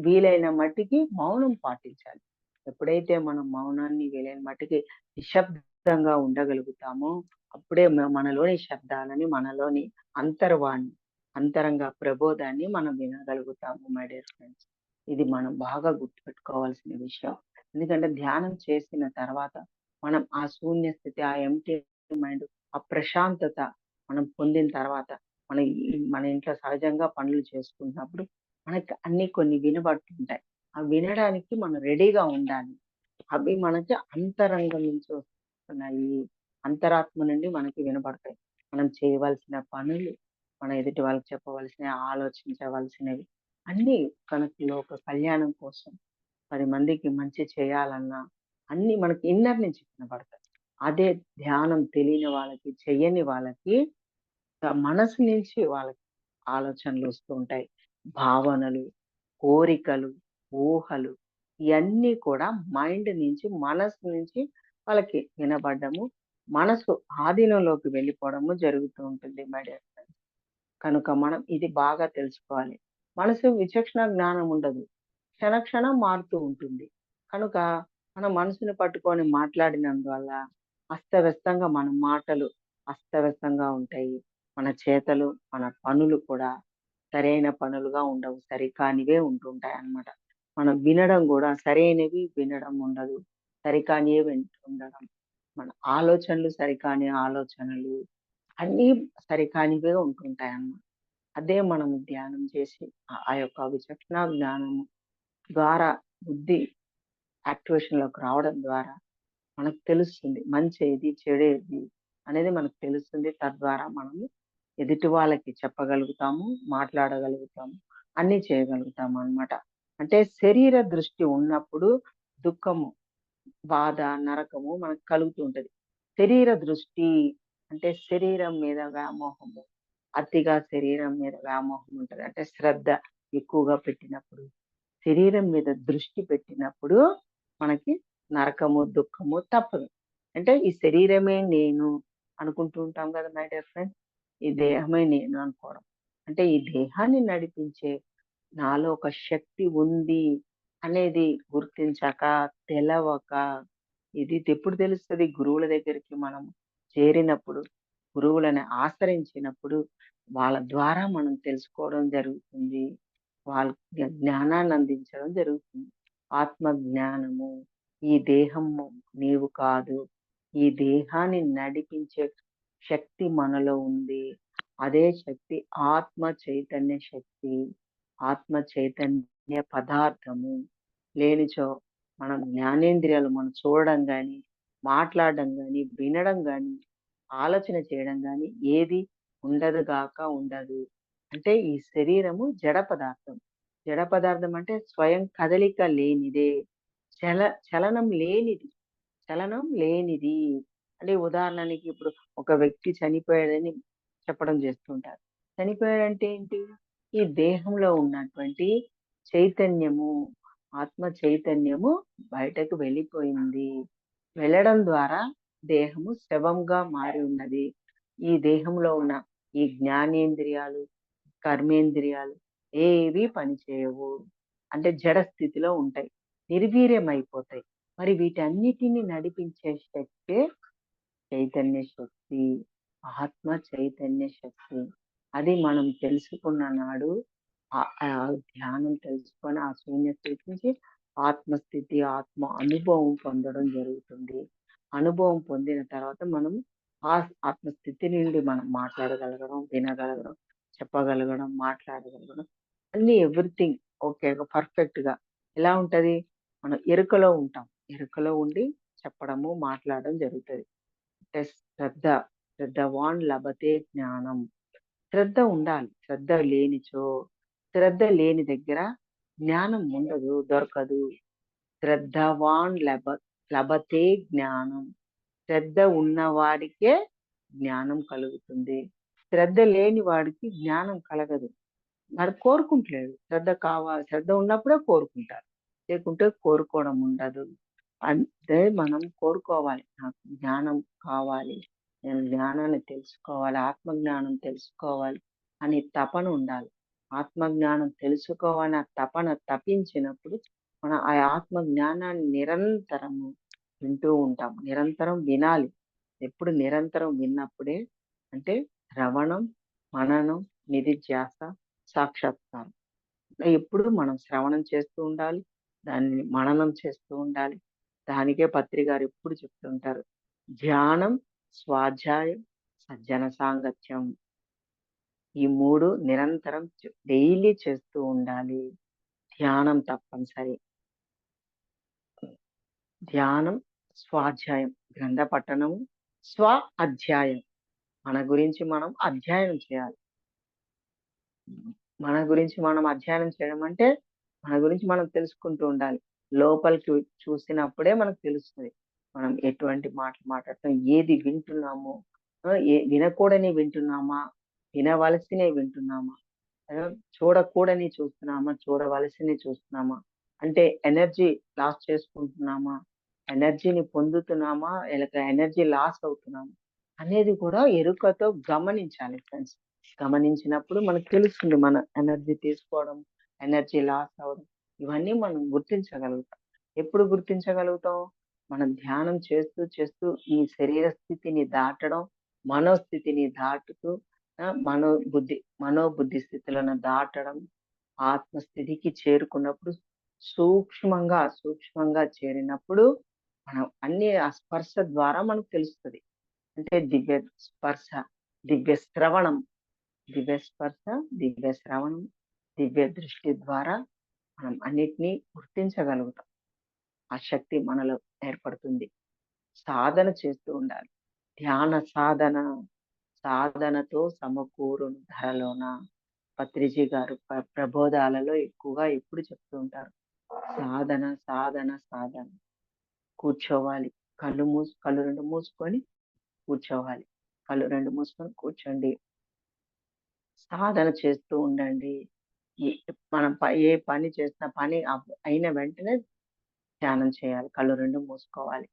S2: వీలైన మట్టికి మౌనం పాటించాలి. ఎప్పుడైతే మనం మౌనాన్ని వీలైన మట్టికి నిశ్శబ్దంగా ఉండగలుగుతామో, అప్పుడే మనలోని శబ్దాలని, మనలోని అంతర్వాణి, అంతరంగ ప్రబోధాన్ని మనం వినగలుగుతాము మై డియర్ ఫ్రెండ్స్. ఇది మనం బాగా గుర్తుపెట్టుకోవాల్సిన విషయం. ఎందుకంటే ధ్యానం చేసిన తర్వాత మనం ఆ శూన్య స్థితి, ఆ ఎంప్టీ మైండ్, ఆ ప్రశాంతత మనం పొందిన తర్వాత మన మన ఇంట్లో సహజంగా పనులు చేసుకుంటున్నప్పుడు మనకి అన్ని కొన్ని వినబడుతుంటాయి. అవి వినడానికి మనం రెడీగా ఉండాలి. అవి మనకి అంతరంగం నుంచి వస్తున్నాయి. అంతరాత్మ నుండి మనకి వినబడతాయి. మనం చేయవలసిన పనులు, మన ఎదుటి వాళ్ళకి చెప్పవలసినవి, ఆలోచించవలసినవి అన్నీ లోక కళ్యాణం కోసం 10 మందికి మంచి చేయాలన్నా అన్నీ మనకి ఇన్నర్ నుంచి వినబడతాయి. అదే ధ్యానం తెలియని వాళ్ళకి, చెయ్యని వాళ్ళకి మనసు నుంచి వాళ్ళకి ఆలోచనలు వస్తూ ఉంటాయి. భావనలు, కోరికలు, ఊహలు ఇయన్నీ కూడా మైండ్ నుంచి, మనసు నుంచి వాళ్ళకి వినబడ్డము, మనసు ఆధీనంలోకి వెళ్ళిపోవడము జరుగుతూ ఉంటుంది మై డియర్ ఫ్రెండ్స్. కనుక మనం ఇది బాగా తెలుసుకోవాలి. మనసు విచక్షణ జ్ఞానం ఉండదు. క్షణక్షణం మారుతూ ఉంటుంది. కనుక మన మనసుని పట్టుకొని మాట్లాడినందువల్ల అస్తవ్యస్తంగా మన మాటలు అస్తవ్యస్తంగా ఉంటాయి. మన చేతలు, మన పనులు కూడా సరైన పనులుగా ఉండవు. సరికానివే ఉంటుంటాయన్నమాట. మనం వినడం గూడా సరైనవి వినడం ఉండదు. సరికానియే వింటుండడం. మన ఆలోచనలు సరికాని ఆలోచనలు అన్నీ సరికానివే ఉంటుంటాయన్నమాట. అదే మనం ధ్యానం చేసి ఆ యొక్క విచక్షణ జ్ఞానము ద్వారా బుద్ధి యాక్టివేషన్‌లోకి రావడం ద్వారా మనకు తెలుస్తుంది. మంచేది, చెడేది అనేది మనకు తెలుస్తుంది. తద్వారా మనము ఎదుటి వాళ్ళకి చెప్పగలుగుతాము, మాట్లాడగలుగుతాము, అన్నీ చేయగలుగుతామనమాట. అంటే శరీర దృష్టి ఉన్నప్పుడు దుఃఖము, బాధ, నరకము మనకు కలుగుతూ ఉంటది. శరీర దృష్టి అంటే శరీరం మీద వ్యామోహము, అతిగా శరీరం మీద వ్యామోహం ఉంటది. అంటే శ్రద్ధ ఎక్కువగా పెట్టినప్పుడు, శరీరం మీద దృష్టి పెట్టినప్పుడు మనకి నరకము, దుఃఖము తప్పదు. అంటే ఈ శరీరమే నేను అనుకుంటూ ఉంటాం కదా మై డియర్ ఫ్రెండ్స్. ఈ దేహమే నేను అనుకోవడం. అంటే ఈ దేహాన్ని నడిపించే నాలో ఒక శక్తి ఉంది అనేది గుర్తించక, తెలవక ఇది ఎప్పుడు తెలుస్తది? గురువుల దగ్గరికి మనం చేరినప్పుడు, గురువులని ఆశ్రయించినప్పుడు, వాళ్ళ ద్వారా మనం తెలుసుకోవడం జరుగుతుంది. వాళ్ళకి జ్ఞానాన్ని అందించడం జరుగుతుంది. ఆత్మ జ్ఞానము, ఈ దేహము నీవు కాదు. ఈ దేహాన్ని నడిపించే శక్తి మనలో ఉంది. అదే శక్తి ఆత్మ చైతన్య శక్తి. ఆత్మ చైతన్య పదార్థము. లేనిచో మనం జ్ఞానేంద్రియాలు మనం చూడడం గాని, మాట్లాడడం గాని, వినడం గాని, ఆలోచన చేయడం గాని ఏది ఉండదు గాక ఉండదు. అంటే ఈ శరీరము జడ పదార్థం. జడ పదార్థం అంటే స్వయం కదలిక లేనిదే. చల చలనం లేనిది. చలనం లేనిది. అంటే ఉదాహరణకి ఇప్పుడు ఒక వ్యక్తి చనిపోయాడని చెప్పడం చేస్తుంటారు. చనిపోయాడంటే ఏంటి? ఈ దేహంలో ఉన్నటువంటి చైతన్యము, ఆత్మ చైతన్యము బయటకు వెళ్ళిపోయింది. వెళ్ళడం ద్వారా దేహము శవంగా మారి ఉన్నది. ఈ దేహంలో ఉన్న ఈ జ్ఞానేంద్రియాలు, కర్మేంద్రియాలు ఏవి పనిచేయవు. అంటే జడ స్థితిలో ఉంటాయి. నిర్వీర్యమైపోతాయి. మరి వీటన్నిటిని నడిపించే శక్తే చైతన్య శక్తి. ఆత్మ చైతన్య శక్తి. అది మనం తెలుసుకున్న నాడు ధ్యానం తెలుసుకొని ఆ శూన్య స్థితి నుంచి ఆత్మస్థితి, ఆత్మ అనుభవం పొందడం జరుగుతుంది. అనుభవం పొందిన తర్వాత మనం ఆ ఆత్మస్థితి నుండి మనం మాట్లాడగలగడం, వినగలగడం, చెప్పగలగడం, మాట్లాడగలగడం అన్ని ఎవ్రీథింగ్ ఓకే పర్ఫెక్ట్ గా ఎలా ఉంటది? మనం ఎరుకలో ఉంటాం. ఎరుకలో ఉండి చెప్పడము, మాట్లాడడం జరుగుతది. అంటే శ్రద్ధవాన్ లభతే జ్ఞానం. శ్రద్ధ ఉండాలి. శ్రద్ధ లేని దగ్గర జ్ఞానం ఉండదు, దొరకదు. శ్రద్ధవాన్ లభతే జ్ఞానం. శ్రద్ధ ఉన్నవాడికే జ్ఞానం కలుగుతుంది. శ్రద్ధ లేని వాడికి జ్ఞానం కలగదు. మరి కోరుకుంటలేడు. శ్రద్ధ ఉన్నప్పుడే కోరుకుంటారు. లేకుంటే కోరుకోవడం ఉండదు. అంటే మనం కోరుకోవాలి. నాకు జ్ఞానం కావాలి. నేను జ్ఞానాన్ని తెలుసుకోవాలి. ఆత్మజ్ఞానం తెలుసుకోవాలి అని తపన ఉండాలి. ఆత్మజ్ఞానం తెలుసుకోవాలని ఆ తపన తపించినప్పుడు మనం ఆ ఆత్మ జ్ఞానాన్ని నిరంతరము వింటూ ఉంటాం. నిరంతరం వినాలి. ఎప్పుడు నిరంతరం విన్నప్పుడే అంటే శ్రవణం, మననం, నిధిధ్యాస, సాక్షాత్కారం. ఎప్పుడు మనం శ్రవణం చేస్తూ ఉండాలి. దాన్ని మననం చేస్తూ ఉండాలి. దానికే పత్రి గారు ఎప్పుడు చెప్తుంటారు. ధ్యానం, స్వాధ్యాయం, సజ్జన సాంగత్యం. ఈ 3 నిరంతరం డైలీ చేస్తూ ఉండాలి. ధ్యానం తప్పనిసరి. ధ్యానం, స్వాధ్యాయం, గ్రంథ పఠనము, స్వ అధ్యాయం. మన గురించి మనం అధ్యయనం చేయాలి. మన గురించి మనం అధ్యయనం చేయడం అంటే మన గురించి మనం తెలుసుకుంటూ ఉండాలి. లోపలికి చూసినప్పుడే మనకు తెలుస్తుంది. మనం ఎటువంటి మాటలు మాట్లాడతాం, ఏది వింటున్నాము, వినకూడని వింటున్నామా, వినవలసినవి వింటున్నామా, ఆ, చూడకూడని చూస్తున్నామా, చూడవలసినవి చూస్తున్నామా, అంటే ఎనర్జీ లాస్ చేసుకుంటున్నామా, ఎనర్జీని పొందుతున్నామా, లేక ఎనర్జీ లాస్ అవుతున్నామా అనేది కూడా ఎరుకతో గమనించాలి ఫ్రెండ్స్. గమనించినప్పుడు మనకు తెలుస్తుంది మన ఎనర్జీ తీసుకోవడం, ఎనర్జీ లాస్ అవ్వడం ఇవన్నీ మనం గుర్తించగలుగుతాం. ఎప్పుడు గుర్తించగలుగుతాం? మనం ధ్యానం చేస్తూ చేస్తూ ఈ శరీర స్థితిని దాటడం, మనోస్థితిని దాటుతూ మనోబుద్ధి స్థితులను దాటడం, ఆత్మస్థితికి చేరుకున్నప్పుడు సూక్ష్మంగా చేరినప్పుడు మనం అన్ని ఆ స్పర్శ ద్వారా మనకు తెలుస్తుంది. అంటే దివ్య స్పర్శ, దివ్య శ్రవణం, దివ్య స్పర్శ, దివ్య శ్రవణం, దివ్య దృష్టి ద్వారా మనం అన్నిటినీ గుర్తించగలుగుతాం. ఆ శక్తి మనలో ఏర్పడుతుంది. సాధన చేస్తూ ఉండాలి. ధ్యాన సాధనతో సమకూరును ధరలోన. పత్రిజీ గారు ప్రబోధాలలో ఎక్కువగా ఎప్పుడు చెప్తూ ఉంటారు. సాధన కూర్చోవాలి. కళ్ళు రెండు మూసుకొని కూర్చోవాలి. కళ్ళు రెండు మూసుకొని కూర్చోండి. సాధన చేస్తూ ఉండండి. మనం ఏ పని చేసిన పని అయిన వెంటనే ధ్యానం చేయాలి. కళ్ళు రెండు మూసుకోవాలి.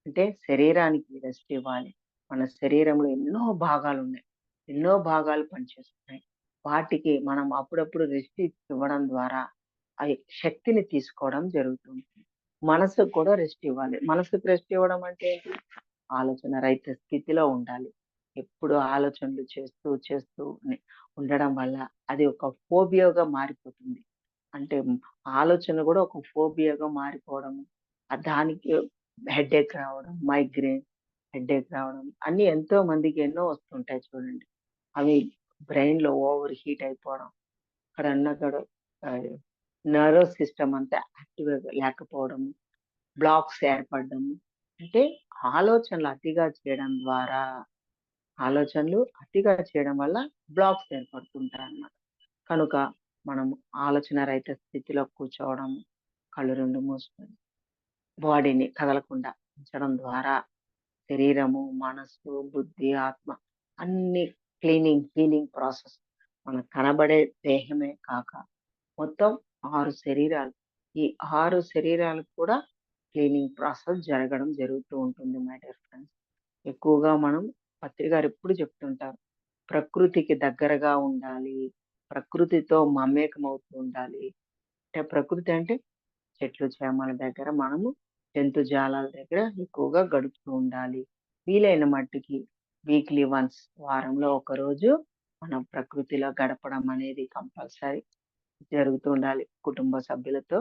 S2: అంటే శరీరానికి రెస్ట్ ఇవ్వాలి. మన శరీరంలో ఎన్నో భాగాలు ఉన్నాయి. ఎన్నో భాగాలు పనిచేస్తున్నాయి. వాటికి మనం అప్పుడప్పుడు రెస్ట్ ఇవ్వడం ద్వారా ఆ శక్తిని తీసుకోవడం జరుగుతుంది. మనసుకు కూడా రెస్ట్ ఇవ్వాలి. మనసుకు రెస్ట్ ఇవ్వడం అంటే ఏంటి? ఆలోచన రహిత స్థితిలో ఉండాలి. ఎప్పుడు ఆలోచనలు చేస్తూ ఉండడం వల్ల అది ఒక ఫోబియాగా మారిపోతుంది. అంటే ఆలోచన కూడా ఒక ఫోబియాగా మారిపోవడం, దానికి హెడేక్ రావడం, మైగ్రేన్ హెడేక్ రావడం అన్ని ఎంతో మందికి ఎన్నో వస్తుంటాయి చూడండి. అవి బ్రెయిన్ లో ఓవర్ హీట్ అయిపోవడం, అక్కడ నర్వస్ సిస్టమ్ అంతా యాక్టివ్ లేకపోవడం, బ్లాక్స్ ఏర్పడడం. అంటే ఆలోచనలు అతిగా చేయడం వల్ల బ్లాక్స్ ఏర్పడుతుంటాయి అన్నమాట. కనుక మనం ఆలోచన రహిత స్థితిలో కూర్చోవడం, కళ్ళు రెండు మూసుకొని బాడీని కదలకుండా ఉంచడం ద్వారా శరీరము, మనస్సు, బుద్ధి, ఆత్మ అన్ని హీలింగ్ ప్రాసెస్. మనకు కనబడే దేహమే కాక మొత్తం 6 శరీరాలు, ఈ 6 శరీరాలకు కూడా క్లీనింగ్ ప్రాసెస్ జరగడం జరుగుతూ ఉంటుంది మై డియర్ ఫ్రెండ్స్. ఎక్కువగా మనం పత్రి గారు ఎప్పుడు చెప్తుంటారు, ప్రకృతికి దగ్గరగా ఉండాలి, ప్రకృతితో మమేకం అవుతూ ఉండాలి. అంటే ప్రకృతి అంటే చెట్లు చేమల దగ్గర మనము జంతుజాలాల దగ్గర ఎక్కువగా గడుపుతూ ఉండాలి. వీలైన మట్టుకి వీక్లీ వన్స్, వారంలో ఒక రోజు మనం ప్రకృతిలో గడపడం అనేది కంపల్సరీ జరుగుతూ ఉండాలి. కుటుంబ సభ్యులతో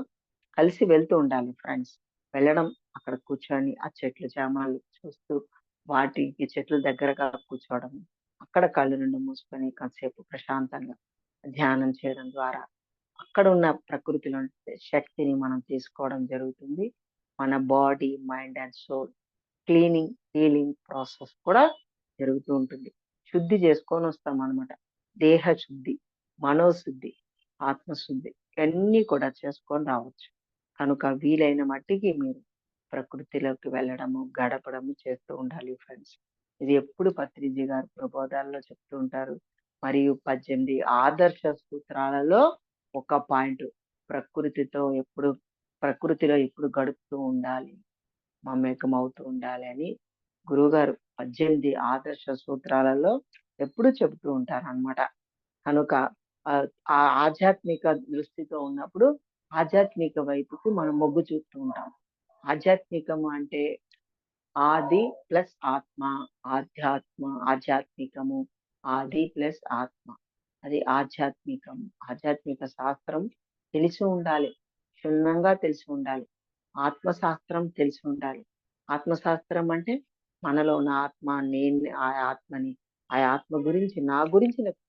S2: కలిసి వెళ్తూ ఉండాలి ఫ్రెండ్స్. వెళ్ళడం, అక్కడ కూర్చొని ఆ చెట్లు చేమలు చూస్తూ వాటికి చెట్ల దగ్గరగా కూర్చోవడం, అక్కడ కళ్ళు రెండు మూసుకొని కాసేపు ప్రశాంతంగా ధ్యానం చేయడం ద్వారా అక్కడ ఉన్న ప్రకృతిలో శక్తిని మనం తీసుకోవడం జరుగుతుంది. మన body, mind and soul cleaning, healing process కూడా జరుగుతూ ఉంటుంది. శుద్ధి చేసుకొని వస్తాం అనమాట. దేహ శుద్ధి, మనోశుద్ధి, ఆత్మశుద్ధి ఇవన్నీ కూడా చేసుకొని రావచ్చు. కనుక వీలైన మట్టికి మీరు ప్రకృతిలోకి వెళ్ళడము, గడపడము చేస్తూ ఉండాలి ఫ్రెండ్స్. ఇది ఎప్పుడు పత్రిజీ గారు ప్రబోధాల్లో చెప్తూ ఉంటారు. మరియు 18 ఆదర్శ సూత్రాలలో ఒక పాయింట్, ప్రకృతిలో ఎప్పుడు గడుపుతూ ఉండాలి, మమేకం అవుతూ ఉండాలి అని గురువుగారు 18 ఆదర్శ సూత్రాలలో ఎప్పుడు చెబుతూ ఉంటారన్నమాట. కనుక ఆ ఆధ్యాత్మిక దృష్టితో ఉన్నప్పుడు ఆధ్యాత్మిక వైపుకి మనం మొగ్గు చూపుతూ ఉంటాం. ఆధ్యాత్మికము అంటే ఆది ప్లస్ ఆత్మ, ఆధ్యాత్మికము, ఆది ప్లస్ ఆత్మ. అది ఆధ్యాత్మికం. ఆధ్యాత్మిక శాస్త్రం తెలిసి ఉండాలి. క్షుణ్ణంగా తెలిసి ఉండాలి. ఆత్మశాస్త్రం తెలిసి ఉండాలి. ఆత్మశాస్త్రం అంటే మనలో ఉన్న ఆత్మ, నేను ఆ ఆత్మని, ఆ ఆత్మ గురించి, నా గురించి నాకు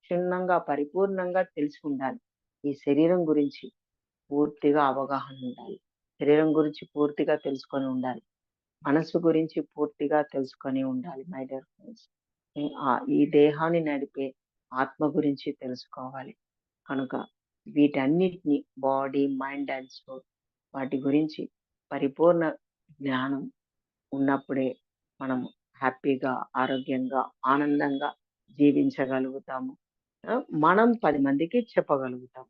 S2: క్షుణ్ణంగా, పరిపూర్ణంగా తెలిసి ఉండాలి. ఈ శరీరం గురించి పూర్తిగా అవగాహన ఉండాలి. శరీరం గురించి పూర్తిగా తెలుసుకొని ఉండాలి. మనసు గురించి పూర్తిగా తెలుసుకొని ఉండాలి మై డియర్ ఫ్రెండ్స్. ఈ దేహాన్ని నడిపే ఆత్మ గురించి తెలుసుకోవాలి. కనుక వీటన్నిటిని బాడీ, మైండ్ అండ్ సోల్ వాటి గురించి పరిపూర్ణ జ్ఞానం ఉన్నప్పుడే మనం హ్యాపీగా, ఆరోగ్యంగా, ఆనందంగా జీవించగలుగుతాము. మనం 10 మందికి చెప్పగలుగుతాం.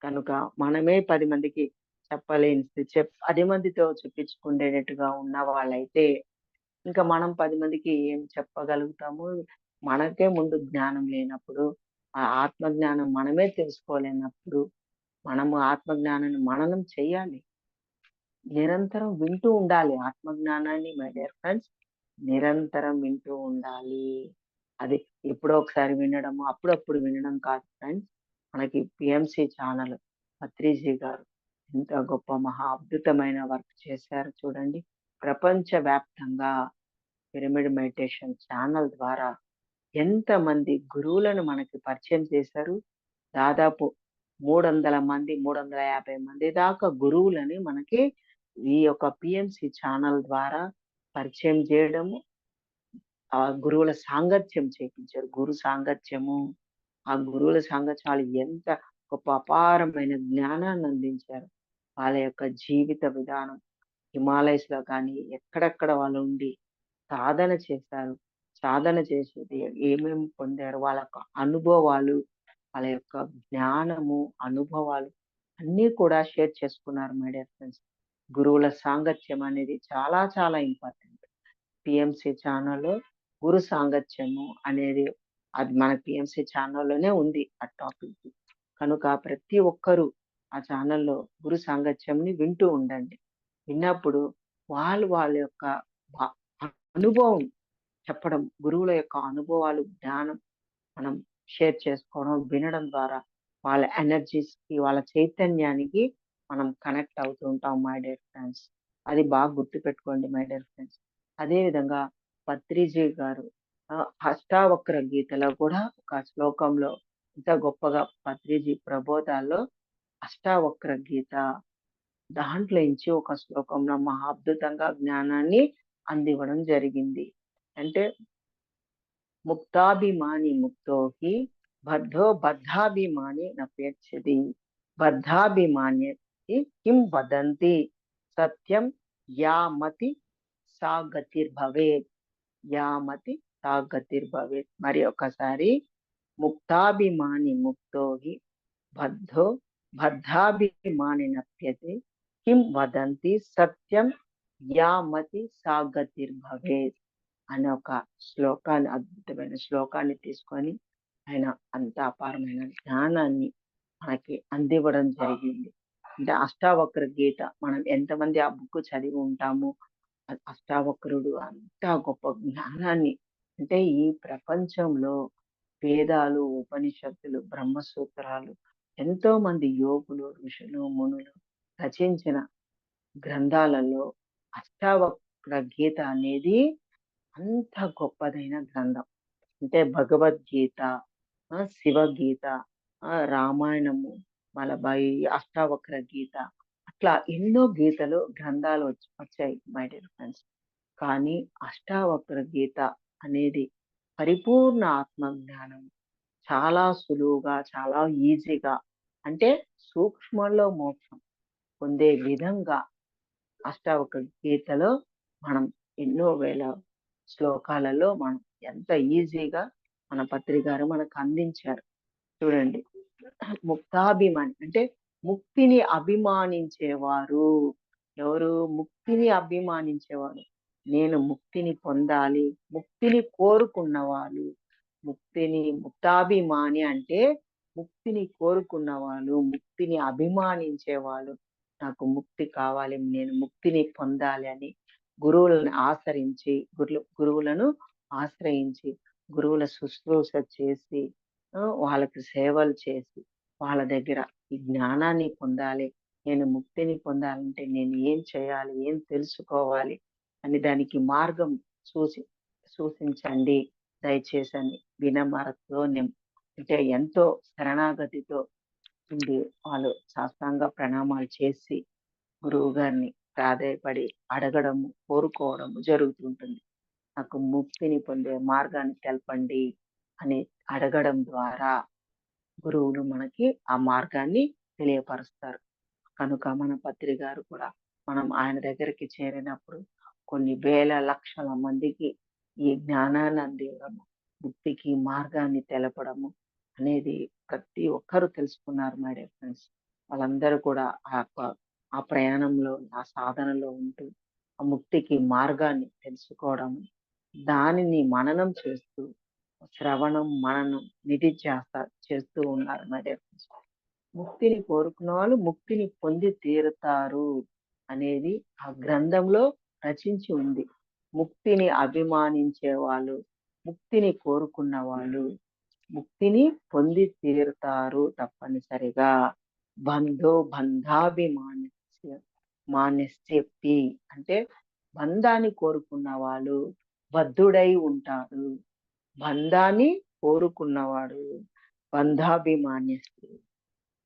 S2: కనుక మనమే 10 మందికి చెప్పలేని 10 మందితో చెప్పించుకునేటట్టుగా ఉన్న వాళ్ళైతే ఇంకా మనం 10 మందికి ఏం చెప్పగలుగుతాము? మనకే ముందు జ్ఞానం లేనప్పుడు, ఆ ఆత్మ జ్ఞానం మనమే తెలుసుకోలేనప్పుడు, మనము ఆత్మ జ్ఞానాన్ని మననం చెయ్యాలి. నిరంతరం వింటూ ఉండాలి ఆత్మ జ్ఞానాన్ని మై డియర్ ఫ్రెండ్స్. నిరంతరం వింటూ ఉండాలి. అది ఎప్పుడో ఒకసారి వినడము, అప్పుడప్పుడు వినడం కాదు ఫ్రెండ్స్. మనకి పిఎంసి ఛానల్ పత్రిజీ గారు ఎంత గొప్ప మహా అద్భుతమైన వర్క్ చేశారు చూడండి. ప్రపంచవ్యాప్తంగా పిరమిడ్ మెడిటేషన్ ఛానల్ ద్వారా ఎంతమంది గురువులను మనకి పరిచయం చేశారు. దాదాపు 300 మంది, 350 మంది దాకా గురువులని మనకి ఈ యొక్క పిఎంసి ఛానల్ ద్వారా పరిచయం చేయడము, ఆ గురువుల సాంగత్యం చేపించారు. గురు సాంగత్యము, ఆ గురువుల సాంగత్యం వాళ్ళు ఎంత గొప్ప అపారమైన జ్ఞానాన్ని అందించారు. వాళ్ళ యొక్క జీవిత విధానం హిమాలయస్ లో కానీ ఎక్కడెక్కడ వాళ్ళు ఉండి సాధన చేశారు. సాధన చేసేది ఏమేమి పొందారు, వాళ్ళ యొక్క అనుభవాలు, వాళ్ళ యొక్క జ్ఞానము, అనుభవాలు అన్నీ కూడా షేర్ చేసుకున్నారు మై డియర్ ఫ్రెండ్స్. గురువుల సాంగత్యం అనేది చాలా చాలా ఇంపార్టెంట్. పిఎంసి ఛానల్లో గురు సాంగత్యము అనేది అది మన పిఎంసి ఛానల్లోనే ఉంది ఆ టాపిక్. కనుక ప్రతి ఒక్కరూ ఆ ఛానల్లో గురు సాంగత్యంని వింటూ ఉండండి. విన్నప్పుడు వాళ్ళ యొక్క భా- అనుభవం చెప్పడం, గురువుల యొక్క అనుభవాలు, జ్ఞానం మనం షేర్ చేసుకోవడం, వినడం ద్వారా వాళ్ళ ఎనర్జీస్ కి, వాళ్ళ చైతన్యానికి మనం కనెక్ట్ అవుతూ ఉంటాం మై డియర్ ఫ్రెండ్స్. అది బాగా గుర్తుపెట్టుకోండి మై డియర్ ఫ్రెండ్స్. అదే విధంగా పత్రిజీ గారు అష్టావక్ర గీతలో కూడా ఒక శ్లోకంలో ఇంత గొప్పగా పత్రిజీ ప్రబోధాల్లో అష్టావక్ర గీత దాంట్లో నుంచి ఒక శ్లోకంలో మహా అద్భుతంగా జ్ఞానాన్ని అందివ్వడం జరిగింది. అంటే ముక్తాభిమాని ముక్తోహి బద్ధో బద్ధాభిమాని నపేక్షతి బద్ధాభిమాని కిం వదంతి సత్యం యామతి సా గతిర్భవేత్ యామతి సా గతిర్భవేత్. మరి ఒకసారి ముక్తాభిమాని ముక్తోహి బద్ధో బద్ధాభిమానినప్యతే కిం వదంతి సత్యం యామతి సాగతిర్భవేత్ అనే ఒక శ్లోకాన్ని, అద్భుతమైన శ్లోకాన్ని తీసుకొని ఆయన అంత అపారమైన జ్ఞానాన్ని మనకి అందివ్వడం జరిగింది. అంటే అష్టావక్ర గీత, మనం ఎంతమంది ఆ బుక్ చదివి ఉంటాము. అష్టావక్రుడు అంత గొప్ప జ్ఞానాన్ని, అంటే ఈ ప్రపంచంలో వేదాలు, ఉపనిషత్తులు, బ్రహ్మసూత్రాలు, ఎంతో మంది యోగులు, ఋషులు, మునులు రచించిన గ్రంథాలలో అష్టావక్ర గీత అనేది అంత గొప్పదైన గ్రంథం. అంటే భగవద్గీత, శివగీత, రామాయణము, మలబాయి అష్టావక్ర గీత, అట్లా ఎన్నో గీతలు, గ్రంథాలు వచ్చాయి మై డియర్ ఫ్రెండ్స్. కానీ అష్టావక్ర గీత అనేది పరిపూర్ణ ఆత్మజ్ఞానం, చాలా సులువుగా, చాలా ఈజీగా, అంటే సూక్ష్మంలో మోక్షం పొందే విధంగా అష్టావక్ర గీతలో మనం ఎన్నో వేల శ్లోకాలలో మనం ఎంత ఈజీగా మన పత్రి గారు మనకు అందించారు. చూడండి, ముక్తాభిమాని అంటే ముక్తిని అభిమానించేవారు. ఎవరు? ముక్తిని అభిమానించేవారు. నేను ముక్తిని పొందాలి, ముక్తిని కోరుకున్నవాళ్ళు. ముక్తాభిమాని అంటే ముక్తిని కోరుకున్న వాళ్ళు, ముక్తిని అభిమానించే వాళ్ళు. నాకు ముక్తి కావాలి, నేను ముక్తిని పొందాలి అని గురువులను ఆశ్రయించి గురువుల శుశ్రూష చేసి, వాళ్ళకి సేవలు చేసి, వాళ్ళ దగ్గర ఈ జ్ఞానాన్ని పొందాలి, నేను ముక్తిని పొందాలంటే నేను ఏం చేయాలి, ఏం తెలుసుకోవాలి అని దానికి మార్గం సూచించండి దయచేసి అని వినమ్రతతో, అంటే ఎంతో శరణాగతితో ఉండి వాళ్ళు సాష్టాంగ ప్రణామాలు చేసి గురువు గారిని ప్రాధేయపడి అడగడము, కోరుకోవడము జరుగుతుంటుంది. నాకు ముక్తిని పొందే మార్గాన్ని తెలపండి అని అడగడం ద్వారా గురువులు మనకి ఆ మార్గాన్ని తెలియపరుస్తారు. కనుక మన పత్రి గారు కూడా మనం ఆయన దగ్గరికి చేరినప్పుడు కొన్ని వేల లక్షల మందికి ఈ జ్ఞానాన్ని అందివ్వడము, ముక్తికి మార్గాన్ని తెలపడము అనేది ప్రతి ఒక్కరూ తెలుసుకున్నారు మై డియర్ ఫ్రెండ్స్. వాళ్ళందరూ కూడా ఆ ప్రయాణంలో, ఆ సాధనలో ఉంటూ ఆ ముక్తికి మార్గాన్ని తెలుసుకోవడము, దానిని మననం చేస్తూ శ్రవణం, మననం, నిధిధ్యాస చేస్తూ ఉన్నారు మై డియర్ ఫ్రెండ్స్. ముక్తిని కోరుకున్న వాళ్ళు ముక్తిని పొంది తీరుతారు అనేది ఆ గ్రంథంలో రచించి ఉంది. ముక్తిని అభిమానించే వాళ్ళు, ముక్తిని కోరుకున్న వాళ్ళు ముక్తిని పొంది తీరుతారు తప్పనిసరిగా. మానస్యపి అంటే బంధాన్ని కోరుకున్న వాళ్ళు బద్ధుడై ఉంటాడు. బంధాన్ని కోరుకున్నవాడు బంధాభిమాన్యస్తి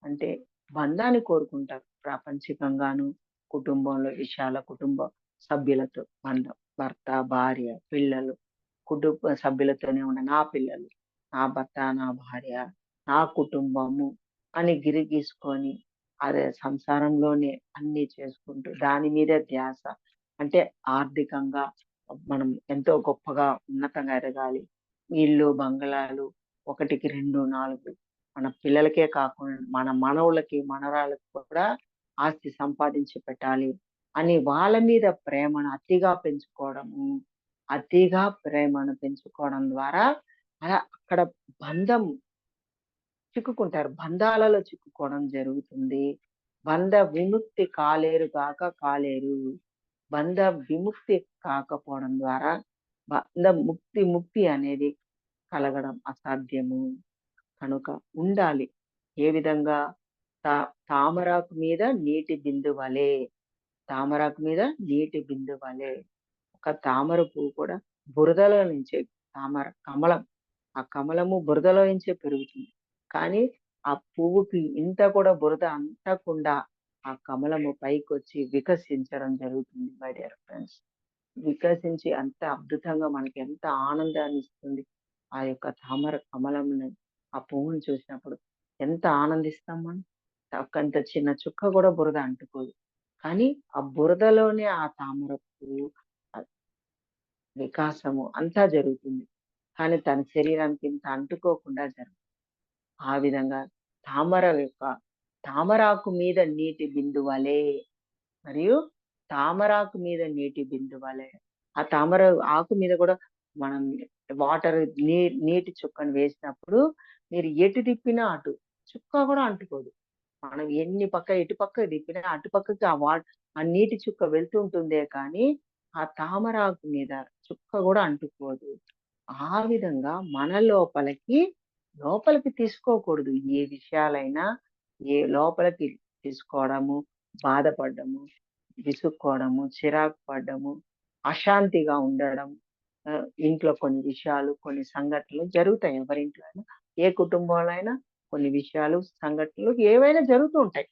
S2: అంటే బంధాన్ని కోరుకుంటారు. ప్రాపంచికంగాను, కుటుంబంలో విశాల కుటుంబ సభ్యులతో బంధం, భర్త, భార్య, పిల్లలు, కుటుంబ సభ్యులతోనే ఉన్న నా పిల్లలు, నా భర్త, నా భార్య, నా కుటుంబము అని గిరిగీసుకొని అదే సంసారంలోనే అన్ని చేసుకుంటూ దాని మీద ధ్యాస. అంటే ఆర్థికంగా మనం ఎంతో గొప్పగా ఉన్నతంగా ఎదగాలి, ఇల్లు, బంగళాలు, 1కి 2, 4 మన పిల్లలకే కాకుండా మన మనవులకి, మనరాళ్ళకి కూడా ఆస్తి సంపాదించి పెట్టాలి అని వాళ్ళ మీద ప్రేమను అతిగా ప్రేమను పెంచుకోవడం ద్వారా అక్కడ బంధాలలో చిక్కుకోవడం జరుగుతుంది. బంధ విముక్తి కాలేరు. బంధ విముక్తి కాకపోవడం ద్వారా ముక్తి అనేది కలగడం అసాధ్యము. కనుక ఉండాలి. ఏ విధంగా? తామరాకు మీద నీటి బిందువలే. ఒక తామర పువ్వు కూడా బురదలో నుంచే, కమలం, ఆ కమలము బురదలో నుంచే పెరుగుతుంది. కానీ ఆ పువ్వుకి ఇంత కూడా బురద అంటకుండా ఆ కమలము పైకి వచ్చి వికసించడం జరుగుతుంది మై డియర్ ఫ్రెండ్స్. వికసించి అంత అద్భుతంగా మనకి ఎంత ఆనందాన్ని ఇస్తుంది. ఆ యొక్క తామర కమలంని, ఆ పువ్వును చూసినప్పుడు ఎంత ఆనందిస్తాం మనం. ఒకంత చిన్న చుక్క కూడా బురద అంటుకోదు. కానీ ఆ బురదలోనే ఆ తామర పువ్వు వికాసము అంతా జరుగుతుంది. కానీ తన శరీరానికి ఇంత అంటుకోకుండా జరుగుతుంది. ఆ విధంగా తామర యొక్క తామరాకు మీద నీటి బిందువలే. మరియు తామరాకు మీద నీటి బిందువలే. ఆ తామర ఆకు మీద కూడా మనం వాటర్ నీటి చుక్కను వేసినప్పుడు మీరు ఎటు తిప్పినా అటు చుక్క కూడా అంటుకోదు. మనం ఎటు పక్క తిప్పినా అటుపక్కకి ఆ నీటి చుక్క వెళ్తుంటుందే కానీ ఆ తామరాకు మీద చుక్క కూడా అంటుకోదు. ఆ విధంగా మన లోపలికి తీసుకోకూడదు. ఏ విషయాలైనా లోపలికి తీసుకోవడము, బాధపడ్డము, విసుక్కోవడము, చిరాకు పడ్డము, అశాంతిగా ఉండడం. ఇంట్లో కొన్ని విషయాలు, కొన్ని సంఘటనలు జరుగుతాయి ఎవరింట్లో అయినా. ఏ కుటుంబంలో అయినా కొన్ని విషయాలు, సంఘటనలు ఏవైనా జరుగుతూ ఉంటాయి.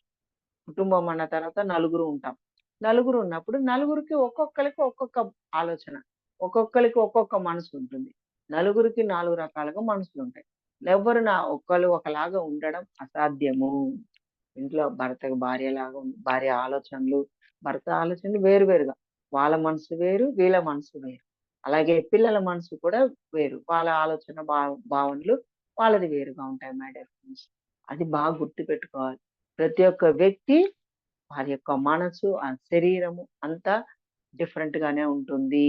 S2: కుటుంబం అన్న తర్వాత నలుగురు ఉంటాం. నలుగురు ఉన్నప్పుడు నలుగురికి ఒక్కొక్కరికి ఒక్కొక్క ఆలోచన. ఒక్కొక్కరికి ఒక్కొక్క మనసు ఉంటుంది. నలుగురికి 4 రకాలుగా మనసులుంటాయి. ఒక్కళ్ళు ఒకలాగా ఉండడం అసాధ్యము. ఇంట్లో భర్తకు భార్య ఆలోచనలు, భర్త ఆలోచనలు వేరు వేరుగా. వాళ్ళ మనసు వేరు, వీళ్ళ మనసు వేరు. అలాగే పిల్లల మనసు కూడా వేరు. వాళ్ళ ఆలోచన భావనలు వాళ్ళది వేరుగా ఉంటాయి మై డియర్ ఫ్రెండ్స్. అది బాగా గుర్తుపెట్టుకోవాలి. ప్రతి ఒక్క వ్యక్తి వారి యొక్క మనసు, ఆ శరీరము అంతా డిఫరెంట్ గానే ఉంటుంది.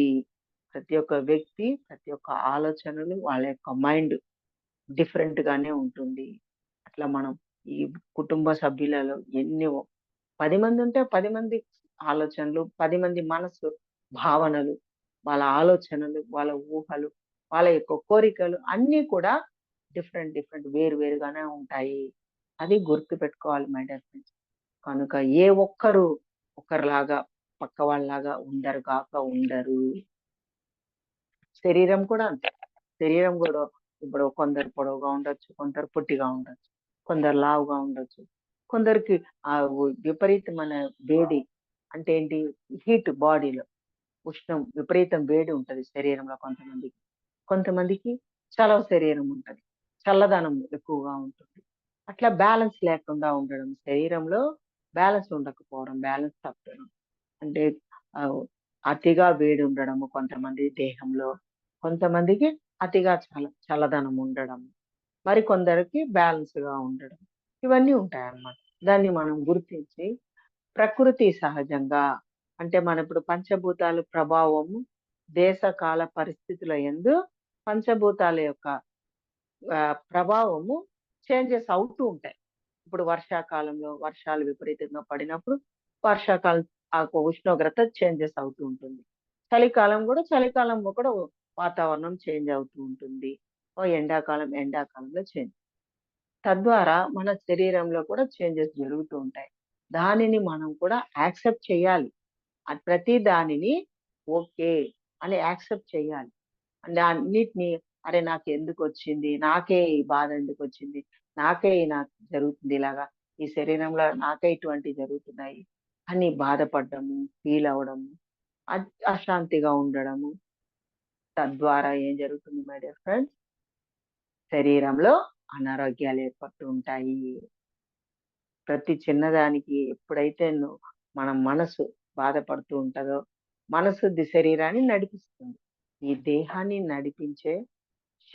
S2: ప్రతి ఒక్క వ్యక్తి, ప్రతి ఒక్క ఆలోచనలు, వాళ్ళ యొక్క మైండ్ డిఫరెంట్ గానే ఉంటుంది. అట్లా మనం ఈ కుటుంబ సభ్యులలో 10 మంది ఉంటే 10 మంది ఆలోచనలు, 10 మంది మనసు, భావనలు, వాళ్ళ ఆలోచనలు, వాళ్ళ ఊహలు, వాళ్ళ యొక్క కోరికలు అన్నీ కూడా డిఫరెంట్ వేరు వేరుగానే ఉంటాయి. అది గుర్తుపెట్టుకోవాలి మై డియర్ ఫ్రెండ్స్. కనుక ఏ ఒక్కరు ఒకరిలాగా పక్క వాళ్ళలాగా ఉండరు. శరీరం కూడా అంతే. శరీరం కూడా ఇప్పుడు కొందరు పొడవుగా ఉండొచ్చు, కొందరు పొట్టిగా ఉండొచ్చు, కొందరు లావుగా ఉండొచ్చు. కొందరికి విపరీతమైన వేడి అంటే ఏంటి, హీట్ బాడీలో ఉష్ణం విపరీతం వేడి ఉంటది శరీరంలో కొంతమందికి. కొంతమందికి చలవ శరీరం ఉంటది. చల్లదనం ఎక్కువగా ఉంటుంది. అట్లా బ్యాలెన్స్ లేకుండా ఉండడం, శరీరంలో బ్యాలెన్స్ ఉండకపోవడం, బ్యాలెన్స్ తప్పడం. అంటే ఆహ్, అతిగా వేడి ఉండడము కొంతమంది దేహంలో, కొంతమందికి అతిగా చల్లదనం ఉండడం, మరి కొందరికి బ్యాలెన్స్‌గా ఉండడం. ఇవన్నీ ఉంటాయన్నమాట. దాన్ని మనం గుర్తించి ప్రకృతి సహజంగా అంటే మన ఇప్పుడు పంచభూతాల ప్రభావము, దేశ కాల పరిస్థితుల యందు పంచభూతాల యొక్క ప్రభావము చేంజెస్ అవుతూ ఉంటాయి. ఇప్పుడు వర్షాకాలంలో వర్షాలు విపరీతంగా పడినప్పుడు వర్షాకాలం ఆ ఉష్ణోగ్రత చేంజెస్ అవుతూ ఉంటుంది. చలికాలంలో కూడా వాతావరణం చేంజ్ అవుతూ ఉంటుంది. ఎండాకాలంలో చేంజ్. తద్వారా మన శరీరంలో కూడా చేంజెస్ జరుగుతూ ఉంటాయి. దానిని మనం కూడా యాక్సెప్ట్ చేయాలి. ప్రతి దానిని ఓకే అని యాక్సెప్ట్ చేయాలి. అన్నిటిని అరే నాకెందుకొచ్చింది? నాకే ఈ బాధ ఎందుకొచ్చింది? నాకు జరుగుతుంది ఇలాగా. ఈ శరీరంలో నాకే ఇటువంటివి జరుగుతున్నాయి అని బాధపడ్డము, ఫీల్ అవ్వడము, అశాంతిగా ఉండడము. తద్వారా ఏం జరుగుతుంది మై డియర్ ఫ్రెండ్స్? శరీరంలో అనారోగ్యాలు ఏర్పడుతూ ఉంటాయి. ప్రతి చిన్నదానికి ఎప్పుడైతే మన మనసు బాధపడుతూ ఉంటదో, మనసు శరీరాన్ని నడిపిస్తుంది. ఈ దేహాన్ని నడిపించే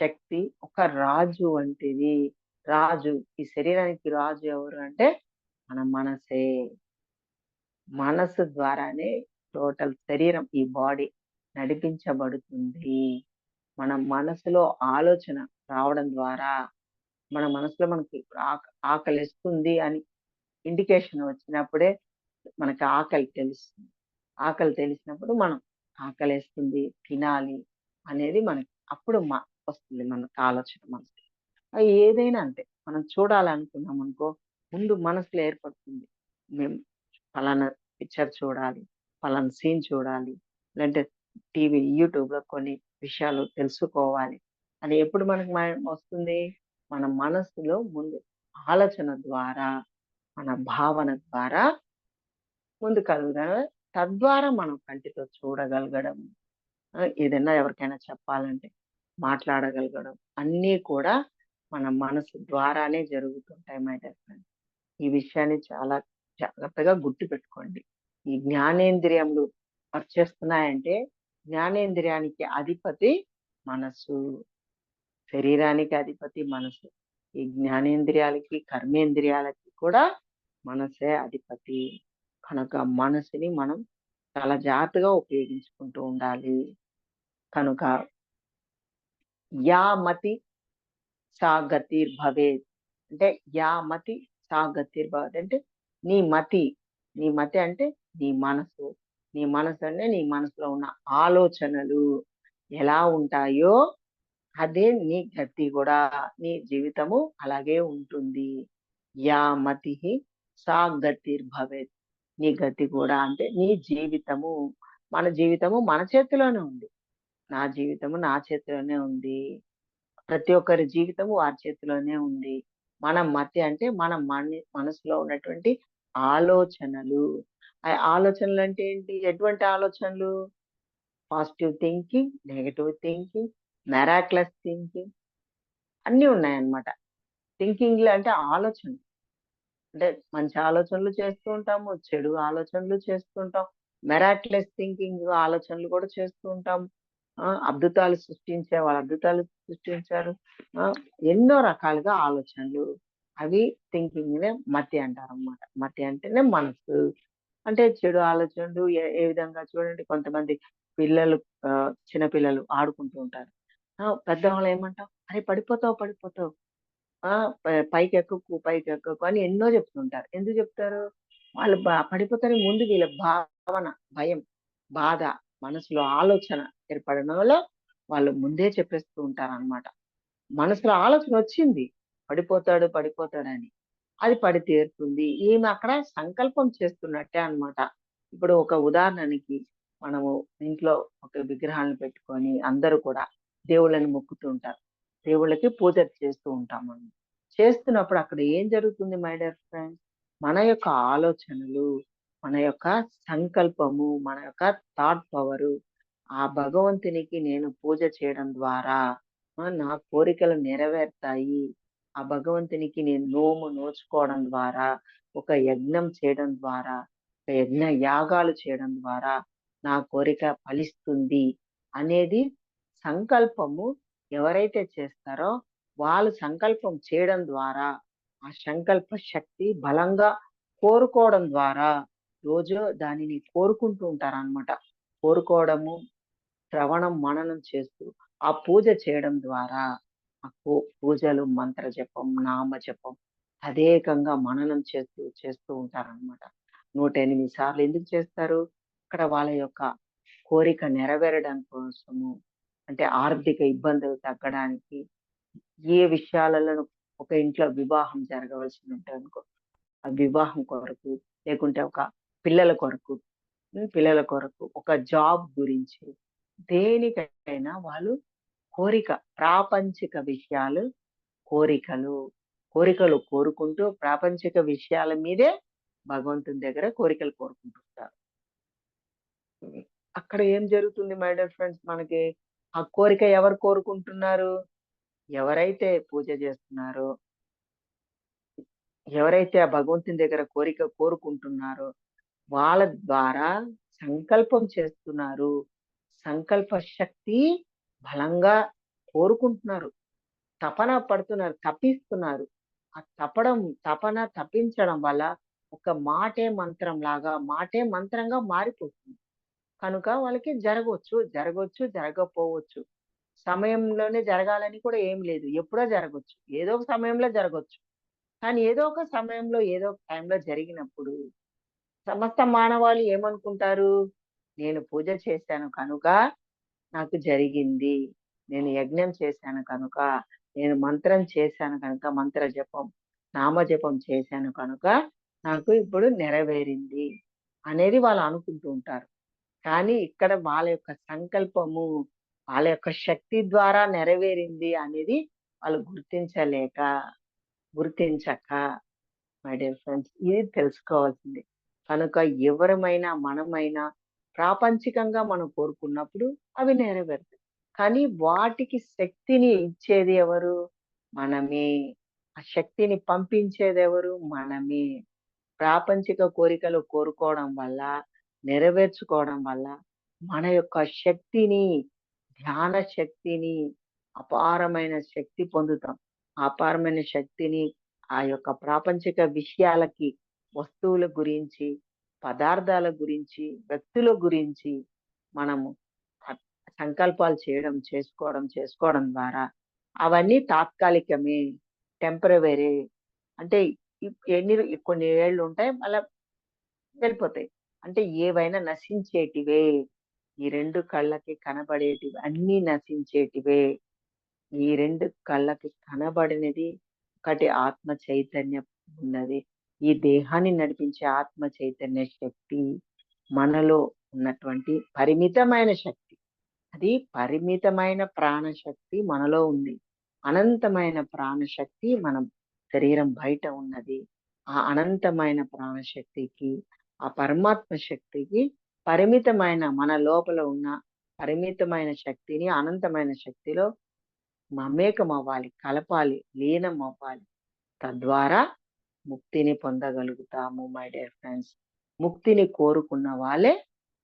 S2: శక్తి ఒక రాజు వంటిది. ఈ శరీరానికి రాజు ఎవరు అంటే మన మనసే. మనసు ద్వారానే టోటల్ శరీరం, ఈ బాడీ నడిపించబడుతుంది. మన మనసులో ఆలోచన రావడం ద్వారా, మన మనసులో మనకి ఆకలేస్తుంది అని ఇండికేషన్ వచ్చినప్పుడే మనకి ఆకలి తెలుస్తుంది. ఆకలి తెలిసినప్పుడు మనం ఆకలేస్తుంది, తినాలి అనేది మనకి అప్పుడు వస్తుంది మనకు ఆలోచన మనసుకి. ఏదైనా అంతే. మనం చూడాలనుకున్నామనుకో, ముందు మనసులో ఏర్పడుతుంది. మేము పలానా పిక్చర్ చూడాలి, పలానా సీన్ చూడాలి, లేదంటే యూట్యూబ్‌లో కొన్ని విషయాలు తెలుసుకోవాలి అని ఎప్పుడు మనకు వస్తుంది? మన మనసులో ముందు ఆలోచన ద్వారా, మన భావన ద్వారా ముందుకలగడం. తద్వారా మనం కంటితో చూడగలగడం, ఏదైనా ఎవరికైనా చెప్పాలంటే మాట్లాడగలగడం అన్నీ కూడా మన మనసు ద్వారానే జరుగుతుంటాయి మై డియర్ ఫ్రెండ్స్. ఈ విషయాన్ని చాలా జాగ్రత్తగా గుర్తుపెట్టుకోండి. ఈ జ్ఞానేంద్రియములు పనిచేస్తున్నాయంటే జ్ఞానేంద్రియానికి అధిపతి మనసు. శరీరానికి అధిపతి మనసు. ఈ జ్ఞానేంద్రియాలకి, కర్మేంద్రియాలకి కూడా మనసే అధిపతి. కనుక మనసుని మనం చాలా జాగ్రత్తగా ఉపయోగించుకుంటూ ఉండాలి. కనుక యా మతి సా గతిర్భవేత్. అంటే యా మతి సా గతిర్భవేత్ అంటే నీ మతి. నీ మతి అంటే నీ మనసు. నీ మనసు అంటే నీ మనసులో ఉన్న ఆలోచనలు ఎలా ఉంటాయో అదే నీ గతి కూడా. నీ జీవితము అలాగే ఉంటుంది. యా మతిః సా గతిర్భవేత్. నీ గతి కూడా అంటే నీ జీవితము. మన జీవితము మన చేతిలోనే ఉంది. నా జీవితము నా చేతిలోనే ఉంది. ప్రతి ఒక్కరి జీవితము వారి చేతిలోనే ఉంది. మన మతి అంటే మన మనసులో ఉన్నటువంటి ఆలోచనలు. ఆ ఆలోచనలు అంటే ఏంటి? ఎటువంటి ఆలోచనలు? Positive thinking, negative thinking, miraculous thinking అన్నీ ఉన్నాయన్నమాట. థింకింగ్‌లో అంటే ఆలోచన. అంటే మంచి ఆలోచనలు చేస్తూ ఉంటాము. చెడు ఆలోచనలు చేస్తూ ఉంటాం. మెరాక్యులస్ థింకింగ్ ఆలోచనలు కూడా చేస్తూ ఉంటాం. అద్భుతాలు సృష్టించే వాళ్ళు అద్భుతాలు సృష్టించారు. ఆ! ఎన్నో రకాలుగా ఆలోచనలు. అవి థింకింగ్‌నే మతి అంటారన్నమాట. మతి అంటేనే మనసు. అంటే చెడు ఆలోచనలు ఏ ఏ విధంగా చూడండి కొంతమంది పిల్లలు చిన్న పిల్లలు ఆడుకుంటూ ఉంటారు. పెద్దవాళ్ళు ఏమంటాం? "అరే! పడిపోతావు, పడిపోతావు." ఆ! పైకెక్కకు, పైకెక్కకు అని ఎన్నో చెప్తుంటారు. ఎందుకు చెప్తారు? వాళ్ళు పడిపోతారని ముందు వీళ్ళ భావన, భయం, బాధ, మనసులో ఆలోచన ఏర్పడడంలో వాళ్ళు ముందే చెప్పేస్తూ ఉంటారనమాట. మనసులో ఆలోచన వచ్చింది. పడిపోతాడు, పడిపోతాడని. అది పడి తీరుతుంది. ఈమె అక్కడ సంకల్పం చేస్తున్నట్టే అన్నమాట. ఇప్పుడు ఒక ఉదాహరణకి మనము ఇంట్లో ఒక విగ్రహాలను పెట్టుకొని అందరూ కూడా దేవుళ్ళని మొక్కుతూ ఉంటారు. దేవుళ్ళకి పూజలు చేస్తూ ఉంటాం మనం. చేస్తున్నప్పుడు అక్కడ ఏం జరుగుతుంది మై డియర్ ఫ్రెండ్స్? మన యొక్క ఆలోచనలు, మన యొక్క సంకల్పము, మన యొక్క థాట్ పవరు, ఆ భగవంతునికి నేను పూజ చేయడం ద్వారా నా కోరికలు నెరవేరుతాయి. ఆ భగవంతునికి నేను నోచుకోవడం ద్వారా, ఒక యజ్ఞం చేయడం ద్వారా, ఒక యజ్ఞ యాగాలు చేయడం ద్వారా నా కోరిక ఫలిస్తుంది అనేది సంకల్పము ఎవరైతే చేస్తారో వాళ్ళు సంకల్పం చేయడం ద్వారా ఆ సంకల్ప శక్తి బలంగా కోరుకోవడం ద్వారా రోజు దానిని కోరుకుంటూ ఉంటారన్నమాట. కోరుకోవడము, శ్రవణం, మననం చేస్తూ ఆ పూజ చేయడం ద్వారా ఆ పూజలు, మంత్ర జపం, నామ జపం తదేకంగా మననం చేస్తూ ఉంటారన్నమాట. 108 సార్లు ఎందుకు చేస్తారు? అక్కడ వాళ్ళ యొక్క కోరిక నెరవేరడం కోసము. అంటే ఆర్థిక ఇబ్బందులు తగ్గడానికి, ఏ విషయాలలో ఒక ఇంట్లో వివాహం జరగవలసి ఉంటదనుకో, ఆ వివాహం కొరకు, లేకుంటే ఒక పిల్లల కొరకు, పిల్లల కొరకు, ఒక జాబ్ గురించి, దేనికైనా వాళ్ళు కోరిక, ప్రాపంచిక విషయాలు, కోరికలు, కోరికలు కోరుకుంటూ ప్రాపంచిక విషయాల మీదే భగవంతుని దగ్గర కోరికలు కోరుకుంటుంటారు. అక్కడ ఏం జరుగుతుంది మై డియర్ ఫ్రెండ్స్ మనకి? ఆ కోరిక ఎవరు కోరుకుంటున్నారు? ఎవరైతే పూజ చేస్తున్నారో, ఎవరైతే ఆ భగవంతుని దగ్గర కోరిక కోరుకుంటున్నారో వాళ్ళ ద్వారా సంకల్పం చేస్తున్నారు. సంకల్ప శక్తి బలంగా కోరుకుంటున్నారు. తపన పడుతున్నారు. తపిస్తున్నారు. ఆ తపించడం వల్ల ఒక మాటే మంత్రం లాగా, మాటే మంత్రంగా మారిపోతుంది. కనుక వాళ్ళకి జరగొచ్చు, జరగకపోవచ్చు. సమయంలోనే జరగాలని కూడా ఏం లేదు. ఎప్పుడో జరగొచ్చు. ఏదో ఒక సమయంలో జరగొచ్చు. కానీ ఏదో ఒక సమయంలో, ఏదో ఒక టైంలో జరిగినప్పుడు సమస్త మానవాళి ఏమనుకుంటారు? నేను పూజ చేశాను కనుక నాకు జరిగింది. నేను యజ్ఞం చేశాను కనుక, నేను మంత్రం చేశాను కనుక, మంత్ర జపం, నామ జపం చేశాను కనుక నాకు ఇప్పుడు నెరవేరింది అనేది వాళ్ళు అనుకుంటూ ఉంటారు. కానీ ఇక్కడ వాళ్ళ యొక్క సంకల్పము, వాళ్ళ యొక్క శక్తి ద్వారా నెరవేరింది అనేది వాళ్ళు గుర్తించక మై డియర్ ఫ్రెండ్స్ ఇది తెలుసుకోవాల్సింది. కనుక ఎవరమైనా మనమైనా ప్రాపంచికంగా మనం కోరుకున్నప్పుడు అవి నెరవేరుతాయి. కానీ వాటికి శక్తిని ఇచ్చేది ఎవరు? మనమే. ఆ శక్తిని పంపించేది ఎవరు? మనమే. ప్రాపంచిక కోరికలు కోరుకోవడం వల్ల, నెరవేర్చుకోవడం వల్ల మన యొక్క శక్తిని, ధ్యాన శక్తిని, అపారమైన శక్తి పొందుతాం. ఆ అపారమైన శక్తిని ఆ యొక్క ప్రాపంచిక విషయాలకి వస్తువుల గురించి, పదార్థాల గురించి, వ్యక్తుల గురించి మనము సంకల్పాలు చేసుకోవడం ద్వారా అవన్నీ తాత్కాలికమే, టెంపరవరీ. అంటే కొన్ని ఏళ్ళు ఉంటాయి, మళ్ళా వెళ్ళిపోతాయి. అంటే ఏవైనా నశించేటివే. ఈ 2 కళ్ళకి కనబడేటివి అన్నీ నశించేటివే. ఈ 2 కళ్ళకి కనబడినది ఒకటి ఆత్మ చైతన్యం ఉన్నది. ఈ దేహాన్ని నడిపించే ఆత్మ చైతన్య శక్తి మనలో ఉన్నటువంటి పరిమితమైన శక్తి. అది పరిమితమైన ప్రాణశక్తి మనలో ఉంది. అనంతమైన ప్రాణశక్తి మనం శరీరం బయట ఉన్నది. ఆ అనంతమైన ప్రాణశక్తికి, ఆ పరమాత్మ శక్తికి పరిమితమైన మన లోపల ఉన్న పరిమితమైన శక్తిని అనంతమైన శక్తిలో మమేకం అవ్వాలి, కలపాలి, లీనం అవ్వాలి. తద్వారా ముక్తిని పొందగలుగుతాము మై డియర్ ఫ్రెండ్స్. ముక్తిని కోరుకున్న వాళ్ళే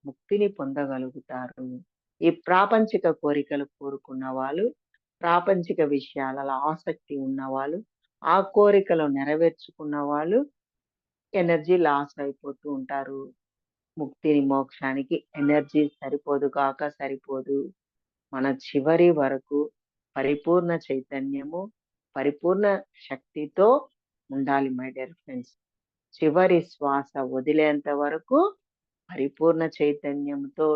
S2: ముక్తిని పొందగలుగుతారు. ఈ ప్రాపంచిక కోరికలు కోరుకున్న వాళ్ళు, ప్రాపంచిక విషయాలలో ఆసక్తి ఉన్నవాళ్ళు, ఆ కోరికలు నెరవేర్చుకున్న వాళ్ళు ఎనర్జీ లాస్ అయిపోతూ ఉంటారు. ముక్తిని మోక్షానికి ఎనర్జీ సరిపోదు. మన చివరి వరకు పరిపూర్ణ చైతన్యము, పరిపూర్ణ శక్తితో ఉండాలి మై డియర్ ఫ్రెండ్స్. చివరి శ్వాస వదిలేంత వరకు పరిపూర్ణ చైతన్యంతో,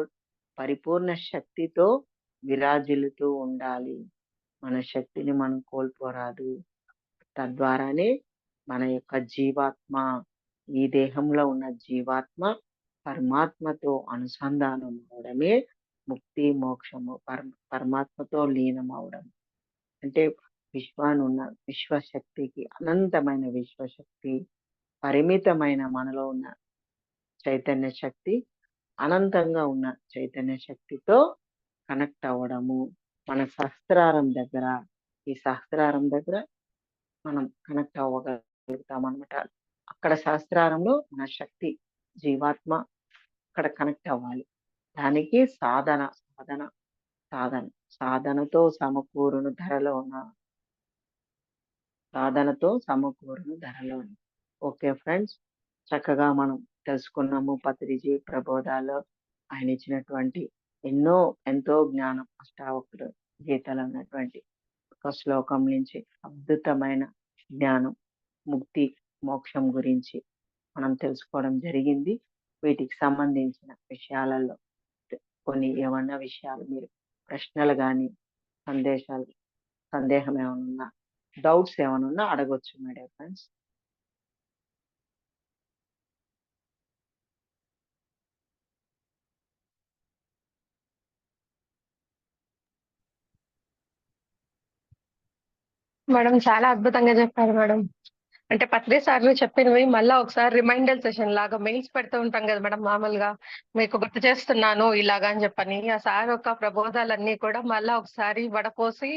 S2: పరిపూర్ణ శక్తితో విరాజిల్లుతూ ఉండాలి. మన శక్తిని మనం కోల్పోరాదు. తద్వారానే మన యొక్క జీవాత్మ, ఈ దేహంలో ఉన్న జీవాత్మ పరమాత్మతో అనుసంధానం అవడమే ముక్తి, మోక్షము. పరమాత్మతో లీనం అవడం అంటే విశ్వానున్న విశ్వశక్తికి, అనంతమైన విశ్వశక్తి, పరిమితమైన మనలో ఉన్న చైతన్య శక్తి, అనంతంగా ఉన్న చైతన్య శక్తితో కనెక్ట్ అవ్వడము. మన ఈ సహస్రారం దగ్గర మనం కనెక్ట్ అవ్వగలుగుతాం అన్నమాట. అక్కడ సహస్రారంలో మన శక్తి, జీవాత్మ అక్కడ కనెక్ట్ అవ్వాలి. దానికి సాధనతో సమకూరును ధరలో. ఓకే ఫ్రెండ్స్, చక్కగా మనం తెలుసుకున్నాము పత్రిజీ ప్రబోధాలు. ఆయన ఇచ్చినటువంటి ఎంతో జ్ఞానం, అష్టావక్ర గీతలు అన్నటువంటి ఒక శ్లోకం నుంచి అద్భుతమైన జ్ఞానం, ముక్తి, మోక్షం గురించి మనం తెలుసుకోవడం జరిగింది. వీటికి సంబంధించిన విషయాలలో కొన్ని ఏమన్నా విషయాలు మీరు ప్రశ్నలు కానీ, సందేహం ఏమైనా ఉన్నా, డౌట్స్ ఏమైనా ఉన్నా అడగొచ్చు మై డియర్ ఫ్రెండ్స్.
S1: మేడం చాలా అద్భుతంగా చెప్పారు మేడం. అంటే పత్రి సార్లు చెప్పినవి మళ్ళా ఒకసారి రిమైండర్ సెషన్ లాగా మెయిల్స్ పెడుతూ ఉంటాం కదా మేడం, మామూలుగా మీకు గుర్తు చేస్తున్నాను ఇలాగా అని చెప్పని. ఆ సార్ యొక్క ప్రబోధాలన్నీ కూడా మళ్ళా ఒకసారి వడపోసి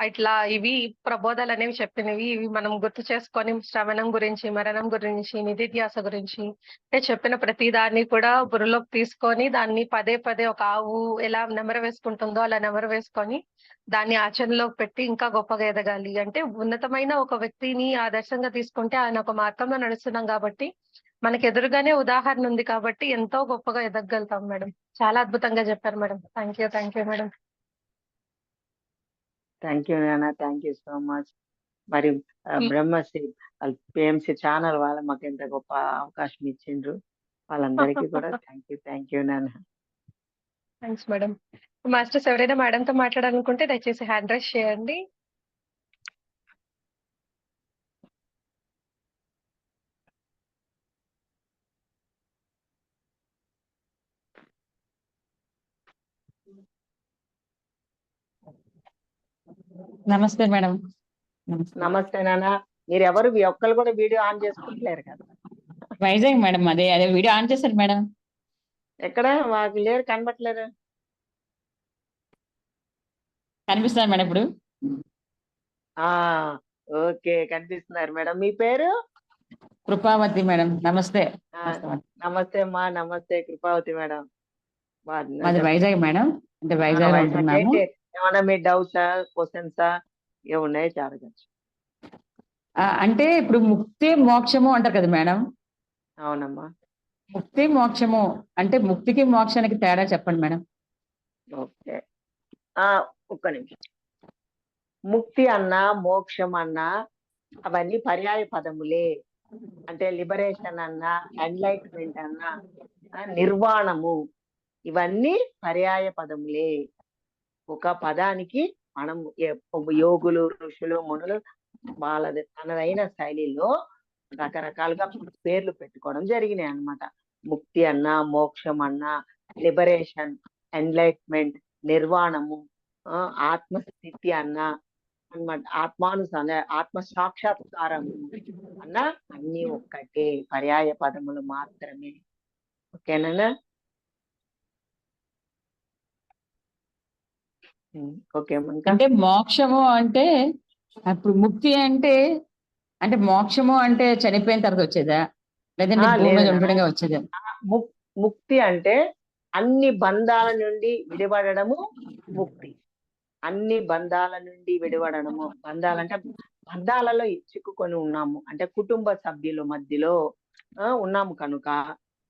S1: ఇట్లా ఇవి ప్రబోధాలు అనేవి చెప్పినవి, ఇవి మనం గుర్తు చేసుకొని శ్రవణం గురించి, మరణం గురించి, నిధిధ్యాస గురించి అంటే చెప్పిన ప్రతి దాన్ని కూడా బుర్రలోకి తీసుకొని దాన్ని పదే పదే ఒక ఆవు ఎలా నెమరు వేసుకుంటుందో అలా నెమరు వేసుకొని దాన్ని ఆచరణలోకి పెట్టి ఇంకా గొప్పగా ఎదగాలి. అంటే ఉన్నతమైన ఒక వ్యక్తిని ఆదర్శంగా తీసుకుంటే ఆయన ఒక మార్గంలో నడుస్తున్నాం కాబట్టి మనకి ఎదురుగానే ఉదాహరణ ఉంది కాబట్టి ఎంతో గొప్పగా ఎదగలుగుతాం మేడం. చాలా అద్భుతంగా చెప్పారు madam. Thank you madam.
S2: Thank you నాన్న, థ్యాంక్ యూ సో మచ్. మరి బ్రహ్మశ్రీ పిఎంసి ఛానల్ వాళ్ళ మాకు ఎంత గొప్ప అవకాశం ఇచ్చిండ్రు, వాళ్ళందరికీ కూడా థ్యాంక్ యూ నాన్న.
S1: Thanks madam. మాస్టర్స్ ఎవరైనా మేడంతో మాట్లాడాలనుకుంటే దయచేసి హ్యాండ్ రైజ్ చేయండి.
S3: నమస్తే మేడం.
S2: నమస్తే నాన్న. మీరు ఎవరు ఒక్కరు కూడా వీడియో ఆన్ చేసుకుంటలేరు కదా?
S3: వైజాగ్ మేడం. అదే వీడియో ఆన్ చేశారు మేడం.
S2: ఎక్కడ మాకు లేరు, కనబట్లేరు.
S3: కనిపిస్తున్నారు మేడం ఇప్పుడు.
S2: ఓకే, కనిపిస్తున్నారు మేడం. మీ పేరు?
S3: కృపావతి మేడం. నమస్తే.
S2: నమస్తే అమ్మా. నమస్తే కృపావతి మేడం.
S3: మాది వైజాగ్ మేడం. అంటే వైజాగ్
S2: ఏమన్నా మీ డౌట్సా, క్వశ్చన్సా ఏమున్నాయో అడగచ్చు.
S3: అంటే ఇప్పుడు ముక్తి మోక్షము అంటారు కదా మేడం.
S2: అవునమ్మా.
S3: ముక్తి మోక్షము అంటే ముక్తికి మోక్షానికి తేడా చెప్పండి మేడం.
S2: ఓకే. ఒక్క నిమిషం. ముక్తి అన్నా మోక్షం అన్నా అవన్నీ పర్యాయ పదములే. అంటే లిబరేషన్ అన్నా, ఎన్లైట్మెంట్ అన్నా, నిర్వాణము, ఇవన్నీ పర్యాయ పదములే. ఒక పదానికి మనం యోగులు, ఋషులు, మునులు వాళ్ళది తనదైన శైలిలో రకరకాలుగా పేర్లు పెట్టుకోవడం జరిగినాయి అన్నమాట. ముక్తి అన్నా, మోక్షం అన్నా, లిబరేషన్, ఎన్లైట్మెంట్, నిర్వాణము, ఆత్మస్థితి అన్నా అన్నమాట, ఆత్మ సాక్షాత్కారము అన్న అన్ని ఒక్కటే, పర్యాయ పదములు మాత్రమే. ఓకేనా? ఓకే.
S3: అంటే మోక్షము అంటే అప్పుడు ముక్తి అంటే అంటే మోక్షము అంటే చనిపోయిన తర్వాత వచ్చేదా, లేదంటే భూమి మీద ఉండడంగా వచ్చేదా?
S2: ముక్తి అంటే అన్ని బంధాల నుండి విడిపడము ముక్తి. అన్ని బంధాల నుండి విడిపడము. బంధాలంటే బంధాలలో చిక్కుకొని ఉన్నాము, అంటే కుటుంబ సభ్యుల మధ్యలో ఉన్నాము కనుక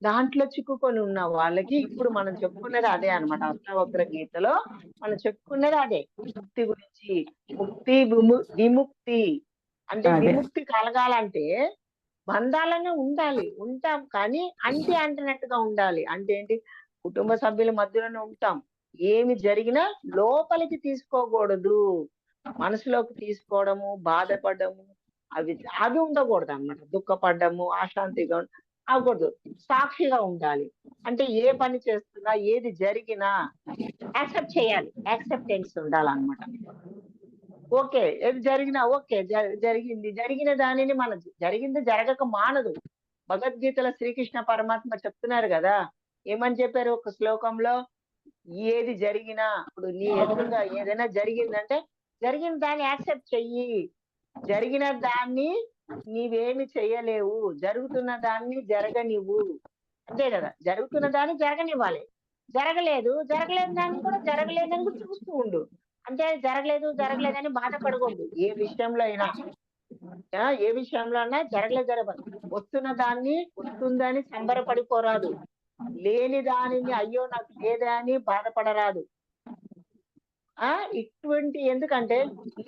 S2: దాంట్లో చిక్కుకొని ఉన్న వాళ్ళకి ఇప్పుడు మనం చెప్పుకున్నది అదే అన్నమాట. అష్టావక్ర గీతలో మనం చెప్పుకున్నది అదే ముక్తి గురించి. ముక్తి విముక్తి అంటే విముక్తి కలగాలంటే బంధాలనే ఉండాలి, ఉంటాం కానీ అంటినట్టుగా ఉండాలి. అంటే ఏంటి? కుటుంబ సభ్యుల మధ్యలోనే ఉంటాం, ఏమి జరిగినా లోపలికి తీసుకోకూడదు, మనసులోకి తీసుకోవడము, బాధపడము అవి ఉండకూడదు అన్నమాట. దుఃఖపడ్డము, అశాంతిగా అవ్వకూడదు, సాక్షిగా ఉండాలి. అంటే ఏ పని చేస్తున్నా, ఏది జరిగినా యాక్సెప్ట్ చేయాలి, యాక్సెప్టెన్స్ ఉండాలన్నమాట. ఓకే, ఏది జరిగినా ఓకే, జరిగిన దానిని మన జరిగింది జరగక మానదు. భగవద్గీతలో శ్రీకృష్ణ పరమాత్మ చెప్తున్నారు కదా, ఏమని చెప్పారు ఒక శ్లోకంలో? ఏది జరిగినా, ఇప్పుడు నీ ఎదురుగా ఏదైనా జరిగిందంటే జరిగిన దాన్ని యాక్సెప్ట్ చెయ్యి, జరిగిన దాన్ని నీవేమి చెయ్యలేవు, జరుగుతున్న దాన్ని జరగనివ్వు. అంతే కదా, జరుగుతున్న దాన్ని జరగనివ్వాలి. జరగలేదు దాన్ని కూడా జరగలేదని కూడా చూస్తూ ఉండు. అంటే జరగలేదని బాధపడకూడదు. ఏ విషయంలో అయినా జరగలేదు వస్తున్న దాన్ని వస్తుందని సంబరపడిపోరాదు, లేని దానిని అయ్యో నాకు లేదే అని బాధపడరాదు. ఇటువంటి ఎందుకంటే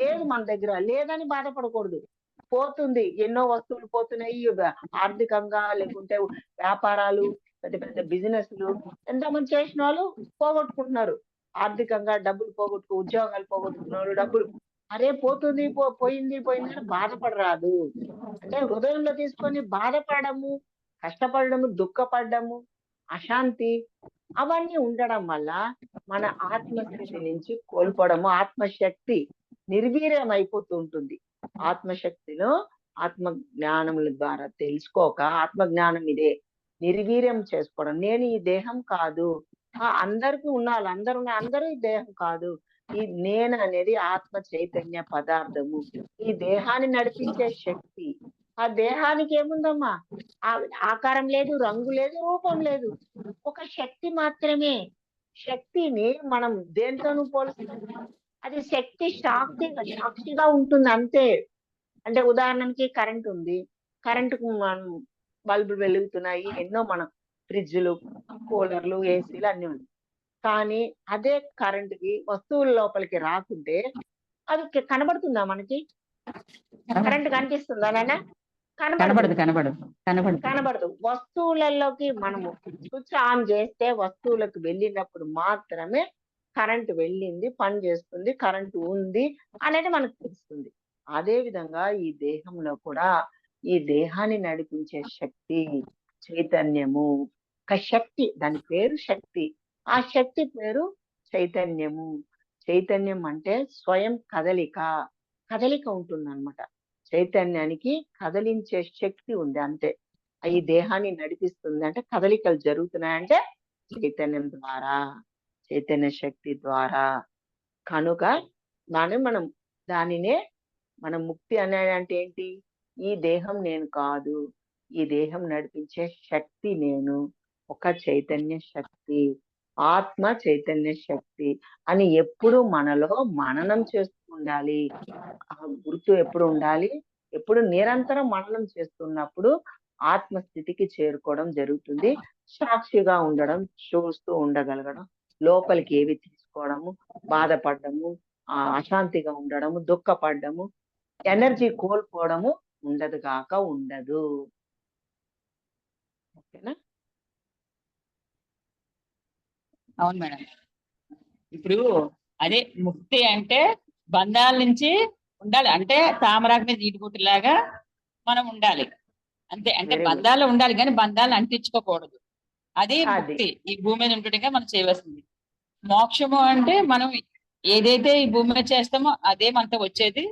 S2: లేదు, మన దగ్గర లేదని బాధపడకూడదు. పోతుంది, ఎన్నో వస్తువులు పోతున్నాయి ఆర్థికంగా, లేకుంటే వ్యాపారాలు, పెద్ద పెద్ద బిజినెస్లు ఎంతమంది చేసిన వాళ్ళు పోగొట్టుకుంటున్నారు. ఆర్థికంగా డబ్బులు ఉద్యోగాలు పోగొట్టుకున్న వాళ్ళు డబ్బులు, అరే పోతుంది పోయింది అని బాధపడరాదు. అంటే హృదయంలో తీసుకొని బాధపడము, కష్టపడము, దుఃఖపడ్డము, అశాంతి అవన్నీ ఉండడం వల్ల మన ఆత్మస్థితి నుంచి కోల్పోవడము, ఆత్మశక్తి నిర్వీర్యం అయిపోతూ ఉంటుంది. ఆత్మశక్తిలో ఆత్మ జ్ఞానముల ద్వారా తెలుసుకోక, ఆత్మజ్ఞానం ఇదే నిర్వీర్యం చేసుకోవడం. నేను ఈ దేహం కాదు, అందరికీ ఉన్నారు, అందరూ ఈ దేహం కాదు. ఈ నేను అనేది ఆత్మ చైతన్య పదార్థము, ఈ దేహాన్ని నడిపించే శక్తి. ఆ దేహానికి ఏముందమ్మా? ఆకారం లేదు, రంగు లేదు, రూపం లేదు, ఒక శక్తి మాత్రమే. శక్తిని మనం దేంతోనూ పోలుస్తాం, అది శక్తి సాక్షిగా ఉంటుంది అంతే. అంటే ఉదాహరణకి కరెంట్ ఉంది, కరెంటుకు మనం బల్బులు వెలుగుతున్నాయి, ఎన్నో మనం ఫ్రిడ్జ్లు, కూలర్లు, ఏసీలు అన్ని ఉన్నాయి. కానీ అదే కరెంటుకి వస్తువుల లోపలికి రాకుంటే అది కనబడుతుందా మనకి? కరెంట్ కనిపిస్తుందా నాన్న? కనబడదు. వస్తువులలోకి మనము స్విచ్ ఆన్ చేస్తే వస్తువులకు వెళ్ళినప్పుడు మాత్రమే కరెంటు వెళ్ళింది, పని చేస్తుంది, కరెంటు ఉంది అనేది మనకు తెలుస్తుంది. అదే విధంగా ఈ దేహంలో కూడా ఈ దేహాన్ని నడిపించే శక్తి చైతన్యము, ఒక శక్తి, దాని పేరు శక్తి. ఆ శక్తి పేరు చైతన్యము. చైతన్యం అంటే స్వయం కదలిక ఉంటుంది అన్నమాట. చైతన్యానికి కదిలించే శక్తి ఉంది అంతే. ఈ దేహాన్ని నడిపిస్తుంది అంటే కదలికలు జరుగుతున్నాయంటే చైతన్యం ద్వారా, చైతన్య శక్తి ద్వారా. కనుక దానినే మనం ముక్తి అనేది అంటే ఏంటి? ఈ దేహం నేను కాదు, ఈ దేహం నడిపించే శక్తి నేను, ఒక చైతన్య శక్తి, ఆత్మ చైతన్య శక్తి అని ఎప్పుడు మనలో మననం చేస్తూ ఉండాలి. ఆ గుర్తు ఎప్పుడు ఉండాలి? ఎప్పుడు నిరంతరం మననం చేస్తున్నప్పుడు ఆత్మస్థితికి చేరుకోవడం జరుగుతుంది. సాక్షిగా ఉండడం, చూస్తూ ఉండగలగడం, లోపలికి ఏవి తీసుకోవడము, బాధపడడము, అశాంతిగా ఉండడము, దుఃఖపడడము, ఎనర్జీ కోల్పోవడము ఉండదు గాక ఉండదు. ఓకేనా?
S3: అవును మేడం. ఇప్పుడు అదే ముక్తి అంటే బంధాల నుంచి ఉండాలి. అంటే తామరాకు మీద ఈటుగుట్టులాగా మనం ఉండాలి అంతే. అంటే
S2: Very good.
S3: బంధాలు ఉండాలి కానీ బంధాలను అంటించుకోకూడదు. అది
S2: అది.
S3: ముక్తి. ఈ భూమి మీద ఉంటుండగా మనం చేయవలసింది. మోక్షము అంటే మనం ఏదైతే ఈ భూమి మీద చేస్తామో అదే మనతో వచ్చేది.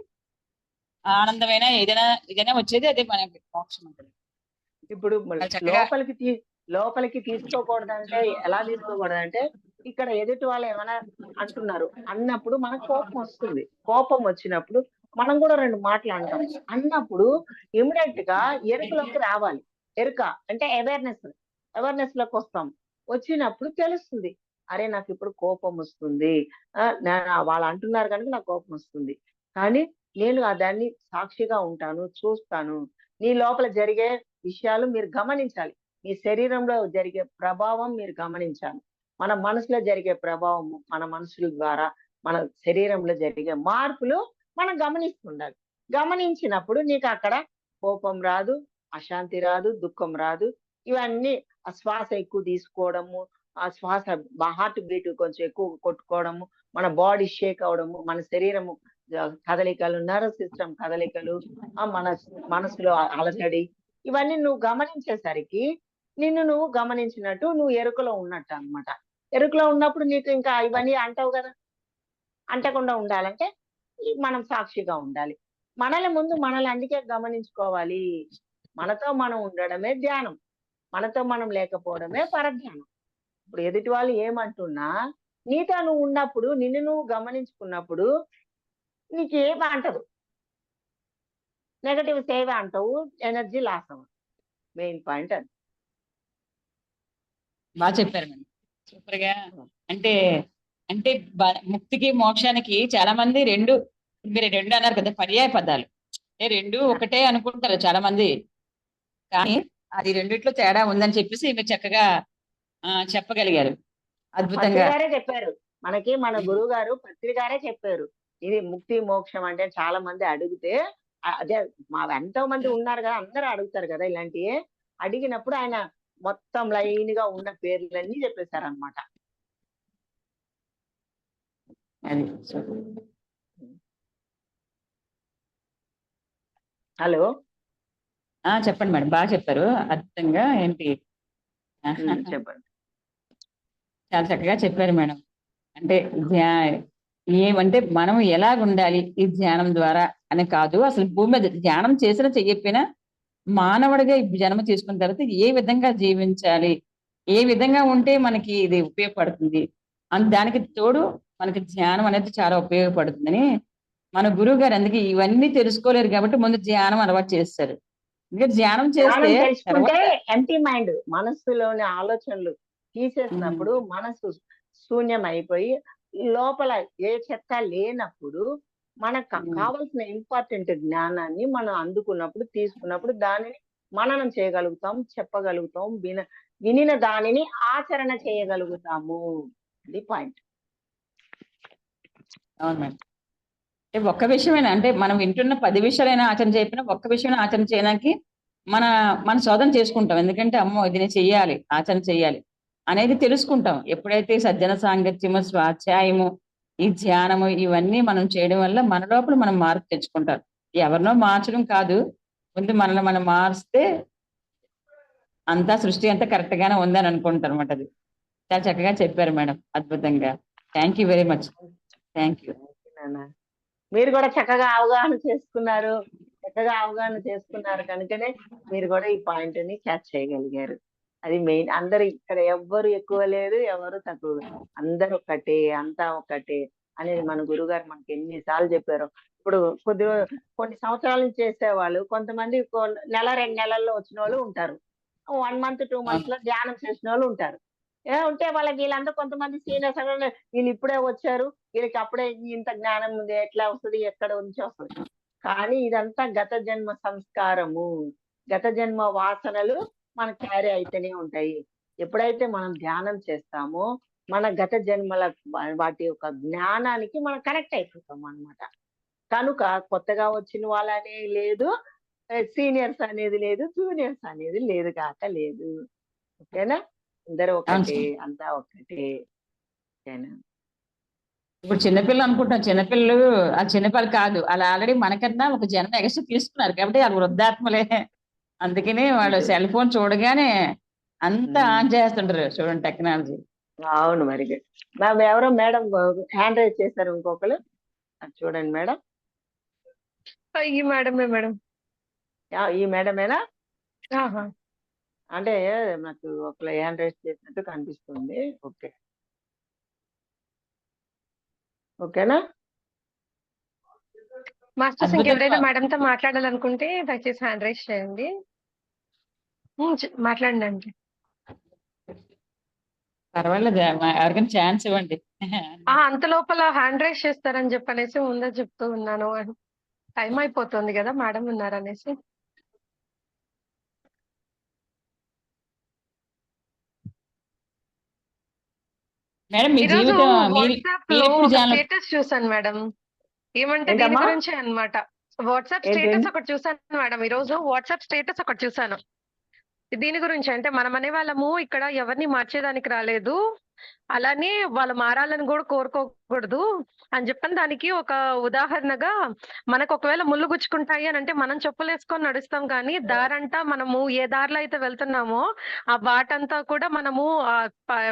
S3: ఆనందమైన ఏదైనా వచ్చేది అదే మనకి మోక్షం ఉంటుంది.
S2: ఇప్పుడు
S3: అది చక్కగా
S2: లోపలికి తీసుకోకూడదంటే ఎలా తీసుకోకూడదంటే, ఇక్కడ ఎదుటి వాళ్ళు ఏమైనా అంటున్నారు అన్నప్పుడు మనకు కోపం వస్తుంది. కోపం వచ్చినప్పుడు మనం కూడా 2 మాటలు అంటాం. అన్నప్పుడు ఇమ్మీడియేట్ గా ఎరుకలోకి రావాలి. ఎరుక అంటే అవేర్నెస్ లోకి వస్తాం. వచ్చినప్పుడు తెలుస్తుంది. అరే నాకు ఇప్పుడు కోపం వస్తుంది. వాళ్ళు అంటున్నారు కనుక నాకు కోపం వస్తుంది. కానీ నేను దాన్ని సాక్షిగా ఉంటాను, చూస్తాను. నీ లోపల జరిగే విషయాలు మీరు గమనించాలి. మీ శరీరంలో జరిగే ప్రభావం మీరు గమనించాలి. మన మనసులో జరిగే ప్రభావం, మన మనసుల ద్వారా మన శరీరంలో జరిగే మార్పులు మనం గమనిస్తుండాలి. గమనించినప్పుడు నీకు అక్కడ కోపం రాదు, అశాంతి రాదు, దుఃఖం రాదు. ఇవన్నీ ఆ శ్వాస ఎక్కువ తీసుకోవడము, ఆ శ్వాస హార్ట్ బీట్ కొంచెం ఎక్కువ కొట్టుకోవడము, మన బాడీ షేక్ అవడము, మన శరీరము కదలికలు, నర్వ్ సిస్టమ్ కదలికలు, మన మనసులో అలజడి, ఇవన్నీ నువ్వు గమనించేసరికి నిన్ను నువ్వు గమనించినట్టు నువ్వు ఎరుకలో ఉన్నట్టు అన్నమాట. ఎరుకలో ఉన్నప్పుడు నీకు ఇంకా ఇవన్నీ అంటావు కదా. అంటకుండా ఉండాలంటే మనం సాక్షిగా ఉండాలి. మనల్ని అందుకే గమనించుకోవాలి. మనతో మనం ఉండడమే ధ్యానం. మనతో మనం లేకపోవడమే పరధ్యానం. ఇప్పుడు ఎదుటి వాళ్ళు ఏమంటున్నా నీతో నువ్వు ఉన్నప్పుడు, నిన్ను నువ్వు గమనించుకున్నప్పుడు నీకేం అంటదు. నెగటివ్ సేవ అంటావు, ఎనర్జీ లాస్ అవ్వదు. మెయిన్ పాయింట్ అది.
S3: బాగా చెప్పారు మేడం. సూపర్ గా. అంటే అంటే ముక్తికి మోక్షానికి చాలా మంది మీరు రెండు అన్నారు కదా, పర్యాయ పదాలు. అంటే రెండు ఒకటే అనుకుంటారు చాలా మంది. కానీ అది రెండిట్లో తేడా ఉందని చెప్పేసి మీరు చక్కగా చెప్పగలిగారు. అద్భుతంగా
S2: గారే చెప్పారు. మనకి మన గురువు గారు పత్రి గారే చెప్పారు. ఇది ముక్తి మోక్షం అంటే చాలా మంది అడిగితే అదే ఎంతో మంది ఉన్నారు కదా, అందరూ అడుగుతారు కదా ఇలాంటివి. అడిగినప్పుడు ఆయన మొత్తం లైన్ గా ఉన్న పేర్లన్నీ చెప్పేశారనమాట. హలో,
S3: చెప్పండి మేడం. బాగా చెప్పారు. అద్భుతంగా. ఏంటి
S2: చెప్పండి.
S3: చాలా చక్కగా చెప్పారు మేడం. అంటే ఏమంటే మనం ఎలాగ ఉండాలి ఈ ధ్యానం ద్వారా అని కాదు, అసలు భూమి మీద ధ్యానం చేసినా చెయ్యకపోయినా మానవుడిగా ఈ జన్మ తీసుకున్న తర్వాత ఏ విధంగా జీవించాలి, ఏ విధంగా ఉంటే మనకి ఇది ఉపయోగపడుతుంది, దానికి తోడు మనకి ధ్యానం అనేది చాలా ఉపయోగపడుతుందని మన గురువు గారు అందుకే ఇవన్నీ తెలుసుకోలేరు కాబట్టి ముందు ధ్యానం అలవాటు చేస్తారు. ఎందుకంటే ధ్యానం చేస్తే
S2: తెలుసుకుంటే ఎంటీ మైండ్, మనస్సులోని ఆలోచనలు తీసేసినప్పుడు మనసు శూన్యం అయిపోయి లోపల ఏ చెత్త లేనప్పుడు మనకు కావాల్సిన ఇంపార్టెంట్ జ్ఞానాన్ని మనం అందుకున్నప్పుడు, తీసుకున్నప్పుడు దానిని మననం చేయగలుగుతాం, చెప్పగలుగుతాం, వినిన దానిని ఆచరణ చేయగలుగుతాము. అది పాయింట్.
S3: అవును మేడం. అంటే ఒక్క విషయమైనా, అంటే మనం వింటున్న 10 విషయాలైనా ఆచరణ చేయకపోయినా ఒక్క విషయమైనా ఆచరణ చేయడానికి మన శోధన చేసుకుంటాం. ఎందుకంటే అమ్మో ఇది నేను చెయ్యాలి, ఆచరణ చెయ్యాలి అనేది తెలుసుకుంటాం. ఎప్పుడైతే సజ్జన సాంగత్యము, స్వాధ్యాయము, ఈ ధ్యానము ఇవన్నీ మనం చేయడం వల్ల మన లోపల మనం మార్పు తెచ్చుకుంటాం. ఎవరినో మార్చడం కాదు, ముందు మనల్ని మనం మారిస్తే అంతా సృష్టి అంతా కరెక్ట్ గానే ఉందని అనుకుంటారు అనమాట. అది చాలా చక్కగా చెప్పారు మేడం. అద్భుతంగా. Thank you very much. Thank you.
S2: మీరు కూడా చక్కగా అవగాహన చేసుకున్నారు కనుకనే మీరు కూడా ఈ పాయింట్ ని క్యాచ్ చేయగలిగారు. అది మెయిన్. అందరు ఇక్కడ ఎవ్వరు ఎక్కువ లేదు, ఎవరు తక్కువ, అందరూ ఒకటే, అంతా ఒకటే అనేది మన గురుగారు మనకి ఎన్నిసార్లు చెప్పారు. ఇప్పుడు కొన్ని సంవత్సరాల నుంచి చేసేవాళ్ళు, కొంతమంది నెల 2 నెలల్లో వచ్చిన వాళ్ళు ఉంటారు, 1 month 2 months లో ధ్యానం చేసిన వాళ్ళు ఉంటారు. ఉంటే వాళ్ళకి వీళ్ళందరూ కొంతమంది సీనియర్స్ వీళ్ళు ఇప్పుడే వచ్చారు, వీళ్ళకి అప్పుడే ఇంత జ్ఞానం ఉంది, ఎట్లా వస్తుంది, ఎక్కడ నుంచి వస్తుంది. కానీ ఇదంతా గత జన్మ సంస్కారము. గత జన్మ వాసనలు మనకు క్యారీ అయితేనే ఉంటాయి. ఎప్పుడైతే మనం ధ్యానం చేస్తామో మన గత జన్మల వాటి యొక్క జ్ఞానానికి మనం కనెక్ట్ అయిపోతాం అన్నమాట. కనుక కొత్తగా వచ్చిన వాళ్ళనే లేదు, సీనియర్స్ అనేది లేదు, జూనియర్స్ అనేది లేదు కాక లేదు. ఓకేనా? అందరూ
S3: అవును
S2: ఒకటే,
S3: సార్.
S2: అంతా ఒకటే. ఓకేనా?
S3: ఇప్పుడు చిన్నపిల్లలు అనుకుంటాం, చిన్నపిల్లలు ఆ చిన్నపిల్లలు కాదు, అలా ఆల్రెడీ మనకన్నా ఒక జన్మ ఎక్స్ట్రా తీసుకున్నారు కాబట్టి వాళ్ళు వృద్ధాత్మలే. అందుకని వాళ్ళు
S2: అంతే.
S3: సెల్ ఫోన్ చూడగానే అంతా
S2: ఉమ్.
S3: ఆన్ చేస్తుంటారు చూడండి టెక్నాలజీ.
S2: అవును మరి. ఎవరో మేడం హ్యాండ్ రైజ్ చేశారు ఇంకొకరు. అది చూడండి మేడం.
S1: ఈ మేడమే మేడం.
S2: ఈ మేడమేనా?
S1: ఆహా.
S2: అంటే నాకు ఒకళ్ళు హ్యాండ్ రైజ్ చేసినట్టు కనిపిస్తుంది. ఓకే, ఓకేనా?
S1: మాస్టర్స్
S3: అద్భుతంగా
S1: ఇంకెవరైనా మేడంతో మాట్లాడాలనుకుంటే దయచేసి హ్యాండ్ రైజ్ చేయండి. మాట్లాడండి.
S3: పర్వాలేదు, ఎవరికైనా ఛాన్స్ ఇవ్వండి.
S1: అంత లోపల హ్యాండ్ రైజ్ చేస్తారని చెప్పనేసి ముందే చెప్తూ ఉన్నాను. టైం అయిపోతుంది కదా మేడం ఉన్నారనేసి.
S3: మేడం మీ
S1: ఈరోజు
S3: జీవితం
S1: వాట్సాప్ లో
S3: మీరెప్పుడు
S1: ఒక
S3: ఛానల్
S1: స్టేటస్ చూసాను మేడం. ఏమంటే దీని
S2: ఏంటమ్మా?
S1: గురించే అన్నమాట. వాట్సాప్
S2: ఏంటి?
S1: స్టేటస్ ఒకటి చూసాను మేడం. ఈరోజు వాట్సాప్ స్టేటస్ ఒకటి చూసాను. దీని గురించి అంటే మనం అనేవాళ్ళము ఇక్కడ ఎవరిని మార్చేదానికి రాలేదు. అలానే వాళ్ళు మారాలని కూడా కోరుకోకూడదు అని చెప్పని దానికి ఒక ఉదాహరణగా మనకు ఒకవేళ ముళ్ళు గుచ్చుకుంటాయి అని అంటే మనం చెప్పులేసుకొని నడుస్తాం కానీ దారంతా మనము ఏ దారిలో అయితే వెళ్తున్నామో ఆ బాటంతా కూడా మనము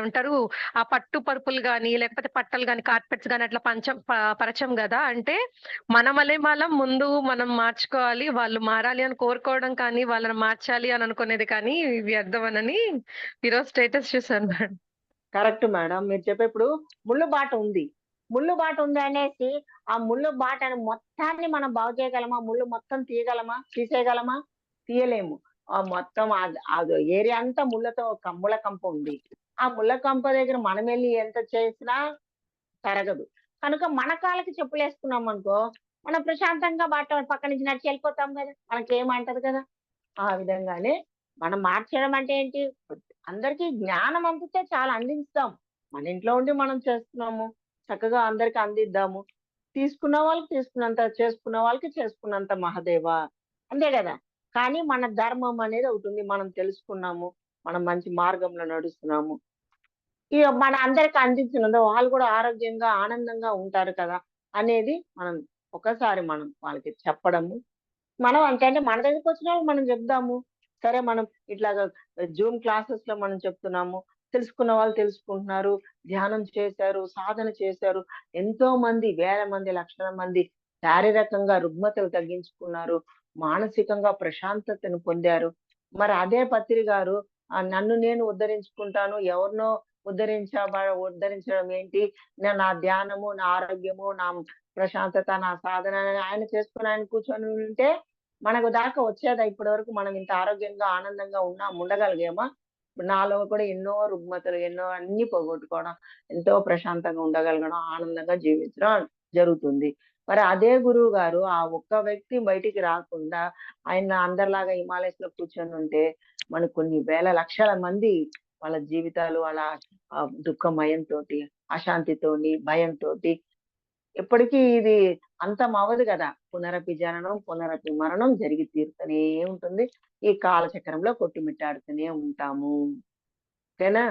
S1: అంటారు ఆ పట్టు పరుపులు గాని లేకపోతే పట్టలు గాని కార్పెట్స్ గాని అట్లా పరచం కదా. అంటే వాళ్ళం ముందు మనం మార్చుకోవాలి, వాళ్ళు మారాలి అని కోరుకోవడం కానీ వాళ్ళని మార్చాలి అని అనుకునేది కానీ వ్యర్థమనని ఈరోజు స్టేటస్ చూసాను మేడం.
S2: Correct madam. మీరు చెప్పేప్పుడు ముళ్ళు బాట ఉంది. ముళ్ళు బాట ఉంది అనేసి ఆ ముళ్ళు బాటను మొత్తాన్ని మనం బాగు చేయగలమా? ముళ్ళు మొత్తం తీయగలమా? తీసేయగలమా? తీయలేము. ఆ మొత్తం అది ఏరియా అంతా ముళ్ళతో ముళ్ళ కంప ఉంది. ఆ ముళ్ళ కంప దగ్గర మనం వెళ్ళి ఎంత చేసినా తరగదు. కనుక మన కాళ్ళకి చెప్పులేసుకున్నాం అనుకో, మనం ప్రశాంతంగా బాట పక్క నుంచి నడిచి వెళ్ళిపోతాం కదా, మనకేమంటది కదా. ఆ విధంగానే మనం మార్చడం అంటే ఏంటి? అందరికీ జ్ఞానం అందితే చాలా అందిస్తాం. మన ఇంట్లో ఉండి మనం చేస్తున్నాము, చక్కగా అందరికి అందిద్దాము. తీసుకున్న వాళ్ళకి తీసుకున్నంత, చేసుకున్న వాళ్ళకి చేసుకున్నంత మహదేవ. అంతే కదా. కానీ మన ధర్మం అనేది ఒకటి ఉంది. మనం తెలుసుకున్నాము, మనం మంచి మార్గంలో నడుస్తున్నాము. ఇక మన అందరికి అందించినందు వాళ్ళు కూడా ఆరోగ్యంగా ఆనందంగా ఉంటారు కదా అనేది మనం ఒకసారి మనం వాళ్ళకి చెప్పడము. మనం అంటే మన దగ్గరికి వచ్చిన వాళ్ళకి మనం చెప్దాము. సరే మనం ఇట్లాగా జూమ్ క్లాసెస్ లో మనం చెప్తున్నాము, తెలుసుకున్న వాళ్ళు తెలుసుకుంటున్నారు, ధ్యానం చేశారు, సాధన చేశారు. ఎంతో మంది, వేల మంది, లక్షల మంది శారీరకంగా రుగ్మతలు తగ్గించుకున్నారు, మానసికంగా ప్రశాంతతను పొందారు. మరి అదే పత్రి గారు నన్ను నేను ఉద్ధరించుకుంటాను, ఎవరినో ఉద్ధరించడం ఏంటి, నా ధ్యానము, నా ఆరోగ్యము, నా ప్రశాంతత, నా సాధన అని ఆయన చేసుకుని ఆయన కూర్చొని ఉంటే మనకు దాకా వచ్చేదా? ఇప్పటి వరకు మనం ఇంత ఆరోగ్యంగా ఆనందంగా ఉండగలిగామా? నాలో కూడా ఎన్నో రుగ్మతలు, ఎన్నో అన్ని పోగొట్టుకోవడం, ఎంతో ప్రశాంతంగా ఉండగలగడం, ఆనందంగా జీవించడం జరుగుతుంది. మరి అదే గురువు గారు ఆ ఒక్క వ్యక్తి బయటికి రాకుండా ఆయన అందరిలాగా హిమాలయస్ లో కూర్చొని ఉంటే మనకు కొన్ని వేల లక్షల మంది వాళ్ళ జీవితాలు అలా దుఃఖమయంతోటి, అశాంతితోని, భయంతోటి ఎప్పటికీ ఇది అంతం అవ్వదు కదా. పునరపి జననం, పునరపి మరణం జరిగి తీరుతూనే ఉంటుంది. ఈ కాలచక్రంలో కొట్టుమిట్టాడుతూనే ఉంటాము. ఓకేనా?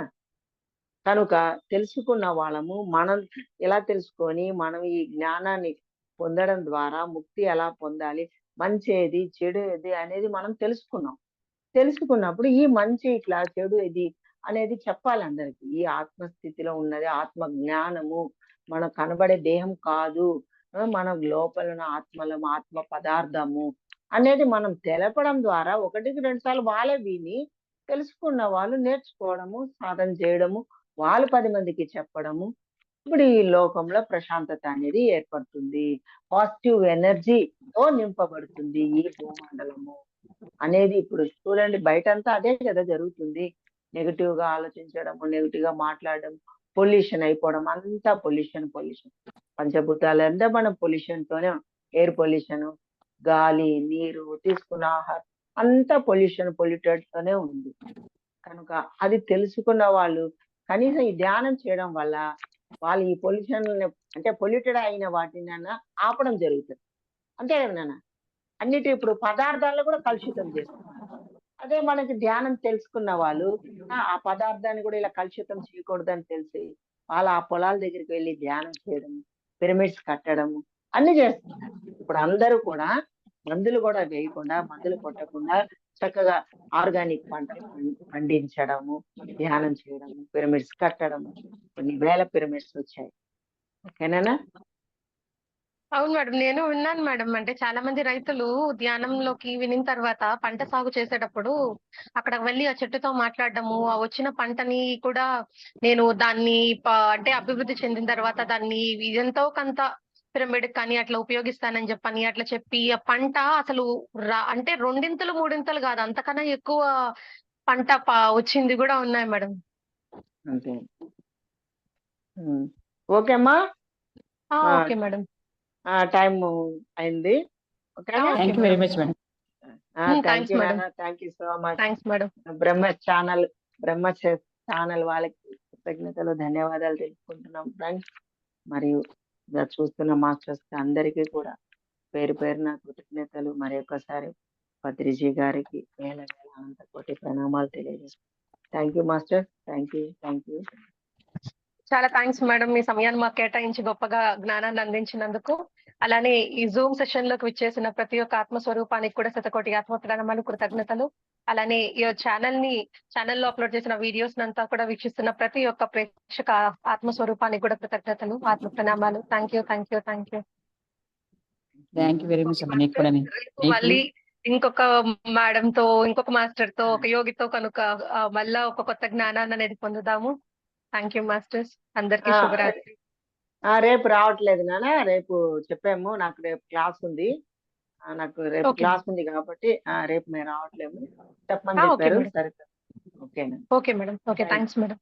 S2: కనుక తెలుసుకున్న వాళ్ళము మనం ఎలా తెలుసుకొని మనం ఈ జ్ఞానాన్ని పొందడం ద్వారా ముక్తి ఎలా పొందాలి, మంచి ఏది, చెడు ఏది అనేది మనం తెలుసుకున్నాం. తెలుసుకున్నప్పుడు ఈ మంచి ఇట్లా, చెడు ఇది అనేది చెప్పాలి అందరికి. ఈ ఆత్మస్థితిలో ఉన్నది ఆత్మ జ్ఞానము, మనం కనబడే దేహం కాదు, మన లోపల ఉన్న ఆత్మలం, ఆత్మ పదార్థము అనేది మనం తెలపడం ద్వారా ఒకటికి రెండు సార్లు వాళ్ళే విని తెలుసుకున్న వాళ్ళు నేర్చుకోవడము, సాధన చేయడము, వాళ్ళు 10 మందికి చెప్పడము. ఇప్పుడు ఈ లోకంలో ప్రశాంతత అనేది ఏర్పడుతుంది. పాజిటివ్ ఎనర్జీతో నింపబడుతుంది ఈ భూమండలము అనేది. ఇప్పుడు చూడండి బయటంతా అదే కదా జరుగుతుంది. నెగటివ్ గా ఆలోచించడము, నెగటివ్ గా మాట్లాడడం, పొల్యూషన్ అయిపోవడం, అంతా పొల్యూషన్. పంచభూతాలంతా మనం పొల్యూషన్ తోనే, ఎయిర్ పొల్యూషన్, గాలి, నీరు, తీసుకున్న ఆహారం అంతా పొల్యూటెడ్ తోనే ఉంది. కనుక అది తెలుసుకున్న వాళ్ళు కనీసం ఈ ధ్యానం చేయడం వల్ల వాళ్ళు ఈ పొల్యూషన్ అంటే పొల్యూటెడ్ అయిన వాటినైనా ఆపడం జరుగుతుంది. అంతే కదా నాన్న? అన్నిటి ఇప్పుడు పదార్థాల్లో కూడా కలుషితం చేస్తున్నారు. అదే మనకి ధ్యానం తెలుసుకున్న వాళ్ళు ఆ పదార్థాన్ని కూడా ఇలా కలుషితం చేయకూడదని తెలిసి వాళ్ళ ఆ పొలాల దగ్గరికి వెళ్ళి ధ్యానం చేయడం, పిరమిడ్స్ కట్టడము అన్ని చేస్తున్నారు. ఇప్పుడు అందరూ కూడా మందులు కూడా వేయకుండా, మందులు కొట్టకుండా చక్కగా ఆర్గానిక్ పంటలు పండించడము, ధ్యానం చేయడము, పిరమిడ్స్ కట్టడము. కొన్ని వేల పిరమిడ్స్ వచ్చాయి. ఓకేనా?
S1: అవును మేడం, నేను విన్నాను మేడం. అంటే చాలా మంది రైతులు ధ్యానంలోకి వినిన తర్వాత పంట సాగు చేసేటప్పుడు అక్కడ వెళ్ళి ఆ చెట్టుతో మాట్లాడడము, ఆ వచ్చిన పంటని కూడా నేను దాన్ని అంటే అభివృద్ధి చెందిన తర్వాత దాన్ని ఎంతో కొంత పిరమిడ్ కానీ అట్లా ఉపయోగిస్తానని చెప్పని అట్లా చెప్పి ఆ పంట అసలు అంటే రెండింతలు మూడింతలు కాదు, అంతకన్నా ఎక్కువ పంట వచ్చింది కూడా ఉన్నాయి మేడం.
S2: అంతే. ఓకే అమ్మా.
S1: Okay madam.
S2: టైం అయింది. ఓకేనా?
S3: Thank you very much madam.
S2: Thank you
S1: madam.
S2: నాన్న. Thank you so much.
S1: Thanks madam.
S2: Brahma channel వాళ్ళకి కృతజ్ఞతలు, ధన్యవాదాలు తెలుపుకుంటున్నాం ఫ్రెండ్స్. మరియు ఇలా చూస్తున్న మాస్టర్స్ అందరికీ కూడా పేరు పేరున కృతజ్ఞతలు. మరి ఒక్కసారి పత్రిజీ గారికి వేల వేల అనంత కోటి ప్రణామాలు తెలియజేస్తున్నాం. Thank you master. Thank you.
S1: చాలా థ్యాంక్స్ మేడం, మీ సమయాన్ని మాకు కేటాయించి గొప్పగా జ్ఞానాన్ని అందించినందుకు. అలానే ఈ జూమ్ సెషన్ లోకి విచ్చేసిన ప్రతి ఒక్క ఆత్మస్వరూపానికి కూడా శతకోటి ఆత్మ ప్రణామాలు, కృతజ్ఞతలు. అలానే ఈ ఛానల్లో అప్లోడ్ చేసిన వీడియోస్ నంతా కూడా వీక్షిస్తున్న ప్రతి ఒక్క ప్రేక్షక ఆత్మస్వరూపానికి కూడా కృతజ్ఞతలు, ఆత్మ ప్రణామాలు. Thank you.
S3: Thank you very much అమ్మా. నీకు కూడా
S1: మళ్ళీ ఇంకొక మేడం తో, ఇంకొక మాస్టర్ తో, ఒక యోగితో కనుక మళ్ళా ఒక కొత్త జ్ఞానాన్ని అనేది పొందుదాము. Thank you masters. అందరికీ శుభరాత్రి.
S2: రేపు రావట్లేదు నాన్న. రేపు చెప్పాము, నాకు రేపు క్లాస్ ఉంది. నాకు రేపు
S1: Okay.
S2: క్లాస్ ఉంది కాబట్టి రేపు మేము రావట్లేము చెప్పమని చెప్పారు.
S1: Okay,
S2: సరే. ఓకేనా?
S1: Okay madam. Okay, thanks madam.